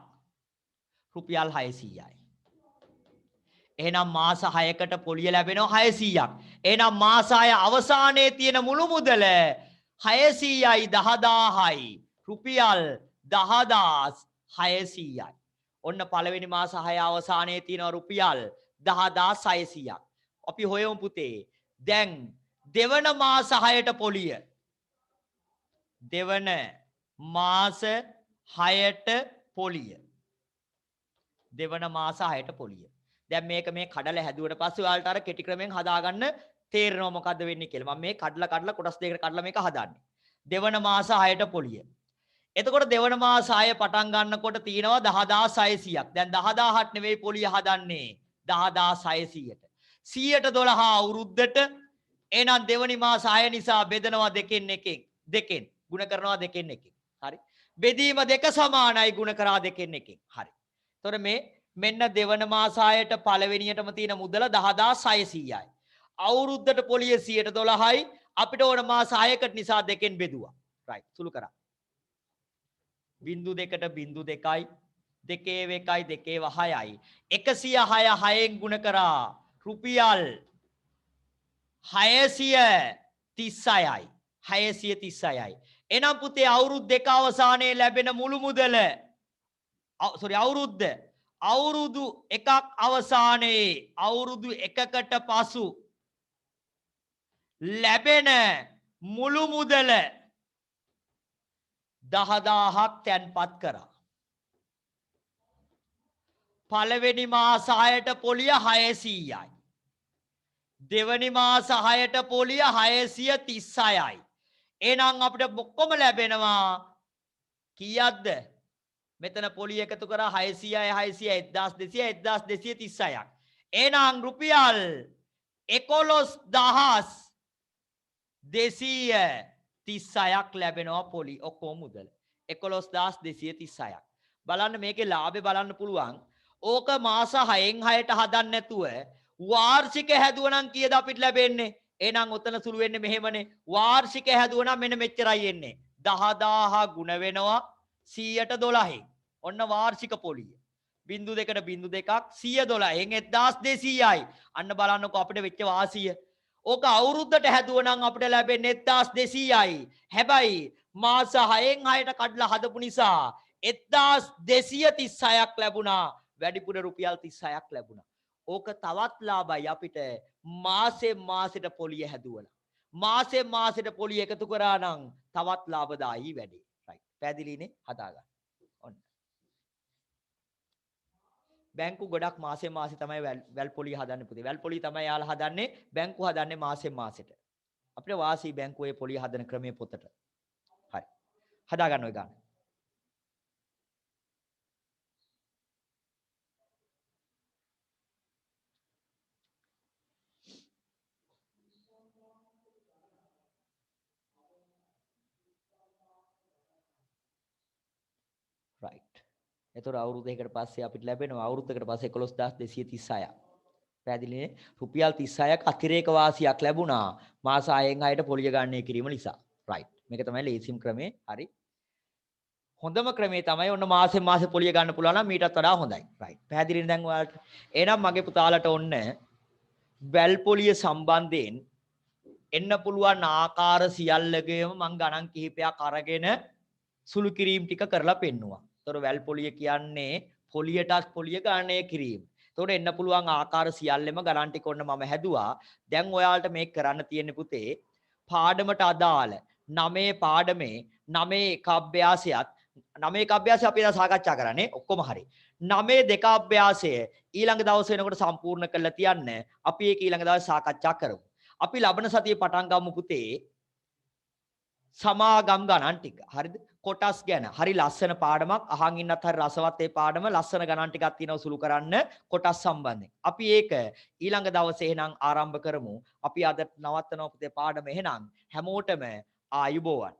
රුපියල් 600යි. එහෙනම් මාස 6කට පොලිය ලැබෙනවා 600ක්. එහෙනම් මාස 6 අවසානයේ තියෙන මුළු මුදල 600යි 10000යි රුපියල් 10600යි. ඔන්න පළවෙනි මාස 6 අවසානයේ තියෙන රුපියල් 10600ක්. අපි හොයමු පුතේ. දැන් දෙවන මාස 6ට පොලිය. දෙවන මාස 6ට පොලිය. දෙවන මාස 6ට පොලිය. දැන් මේක මේ කඩලා හැදුවට පස්සේ ඔයාලට අර කෙටි ක්‍රමෙන් හදාගන්න තේරෙනවා මොකද්ද වෙන්නේ කියලා. මම මේ කඩලා කොටස් දෙකකට කඩලා මේක හදාන්නේ. දෙවන මාස 6ට පොලිය. එතකොට දෙවන මාස 6 පටන් ගන්නකොට තියෙනවා 10600ක්. දැන් 10000ක් නෙවෙයි පොලිය හදන්නේ 10600ට. 112 අවුරුද්දට එහෙනම් දෙවනි මාස 6 නිසා බෙදනවා දෙකෙන් එකෙන්. දෙකෙන් ಗುಣ කරනවා දෙකෙන් එකෙන්. හරි. බෙදීම දෙක සමානයි ಗುಣ කරා දෙකෙන් එකෙන්. හරි. එතකොට මේ මෙන්න දෙවන මාස 6ට පළවෙනියටම තියෙන මුදල 10600යි. අවුරුද්දට පොලිය 112යි. අපිට ඕන මාස 6කට නිසා දෙකෙන් බෙදුවා. රයිට්. සුළු කරා. 0.2ට 0.2යි දෙකේ එකයි දෙකේ 6යි 106 6ෙන් ගුණ කරා රුපියල් 636යි 636යි. එනම් පුතේ අවුරුදු දෙක අවසානයේ ලැබෙන මුළු මුදල අවුරුදු එකක් අවසානයේ අවුරුදු එකකට පසු ලැබෙන මුළු මුදල 10000ක් තැන්පත් කරා. පළවෙනි මාස 6ට පොලිය 600යි. දෙවනි මාස 6ට පොලිය 636යි. එහෙනම් අපිට ඔක්කොම ලැබෙනවා කීයක්ද? මෙතන පොලිය එකතු කරා 600යි 600යි 1200යි 1236ක්. එහෙනම් රුපියල් 11236ක් ලැබෙනවා පොලි ඔක්කොම මුදල. 11236ක්. බලන්න මේකේ ලාභය බලන්න පුළුවන්. ඕක මාස 6න් 6ට හදන්න නැතුව වාර්ෂික හැදුවනම් කීයද අපිට ලැබෙන්නේ? එහෙනම් ඔතන සුළු වෙන්නේ මෙහෙමනේ. වාර්ෂික හැදුවනම් මෙන්න මෙච්චරයි එන්නේ. 10000 ගුණ වෙනවා 112න්. ඔන්න වාර්ෂික පොලිය. 0.2ට 0.2ක් 112න් 1200යි. අන්න බලන්නකෝ අපිට වෙච්ච වාසිය. ඕක අවුරුද්දට හැදුවනම් අපිට ලැබෙන්නේ 1200යි. හැබැයි මාස 6න් 6ට කඩලා හදපු නිසා 1236ක් ලැබුණා. වැඩිපුර රුපියල් 36ක් ලැබුණා. ඕක තවත් ලාභයි අපිට මාසෙන් මාසෙට පොලිය හැදුවලා. මාසෙන් මාසෙට පොලිය එකතු කරා නම් තවත් ලාභදායී වැඩි. රයිට්. පැහැදිලිනේ? හදාගන්න. ඔන්න. බැංකු ගොඩක් මාසෙන් මාසෙ තමයි වැල් පොලිය හදන්නේ පුතේ. වැල් පොලිය තමයි යාලා හදන්නේ. බැංකු හදන්නේ මාසෙන් මාසෙට. අපිට වාසී බැංකුවේ පොලිය හදන ක්‍රමයේ පොතට. හරි. හදාගන්න ඔය ගන්න. right. එතකොට අවුරුද්දකට පස්සේ අපිට ලැබෙනවා අවුරුද්දකට පස්සේ 11236ක්. පැහැදිලිනේ? රුපියල් 36ක් අතිරේක වාසියක් ලැබුණා මාස 6න් 6ට පොලිය ගන්නය කිරීම නිසා. right. මේක තමයි ලේසිම ක්‍රමේ. හරි. හොඳම ක්‍රමේ තමයි ඔන්න මාසෙන් මාසෙ පොලිය ගන්න පුළුවන් නම් මීටත් වඩා හොඳයි. රයිට්. පැහැදිලිද දැන් ඔයාලට? එහෙනම් මගේ පුතාලට ඔන්න වැල් පොලිය සම්බන්ධයෙන් එන්න පුළුවන් ආකාර සියල්ලගේම මං ගණන් කිහිපයක් අරගෙන සුළු කිරීම් ටික කරලා පෙන්නුවා. ඒතර වැල් පොලිය කියන්නේ පොලියටත් පොලිය ගණනය කිරීම. ඒතකොට එන්න පුළුවන් ආකාර සියල්ලෙම ගණන් ටික ඔන්න මම හැදුවා. දැන් ඔයාලට මේක කරන්න තියෙන්නේ පුතේ පාඩමට අදාළ 9 පාඩමේ 9 එක අභ්‍යාසයත් 9 එක අභ්‍යාසය අපි දැන් සාකච්ඡා කරන්නේ ඔක්කොම හරි. 9 දෙක අභ්‍යාසය ඊළඟ දවසේ වෙනකොට සම්පූර්ණ කරලා තියන්න. අපි ඒක ඊළඟ දවසේ සාකච්ඡා කරමු. අපි ලබන සතියේ පටන් ගමු පුතේ සමාගම් ගණන් ටික. හරිද? කොටස් ගැන. හරි ලස්සන පාඩමක්. අහන් ඉන්නත් හරි රසවත් ඒ පාඩම. ලස්සන ගණන් ටිකක් තියෙනවා සුළු කරන්න කොටස් සම්බන්ධයෙන්. අපි ඒක ඊළඟ දවසේ එහෙනම් ආරම්භ කරමු. අපි අද නවත්තනවා පුතේ පාඩම එහෙනම් හැමෝටම ආයුබෝවන්.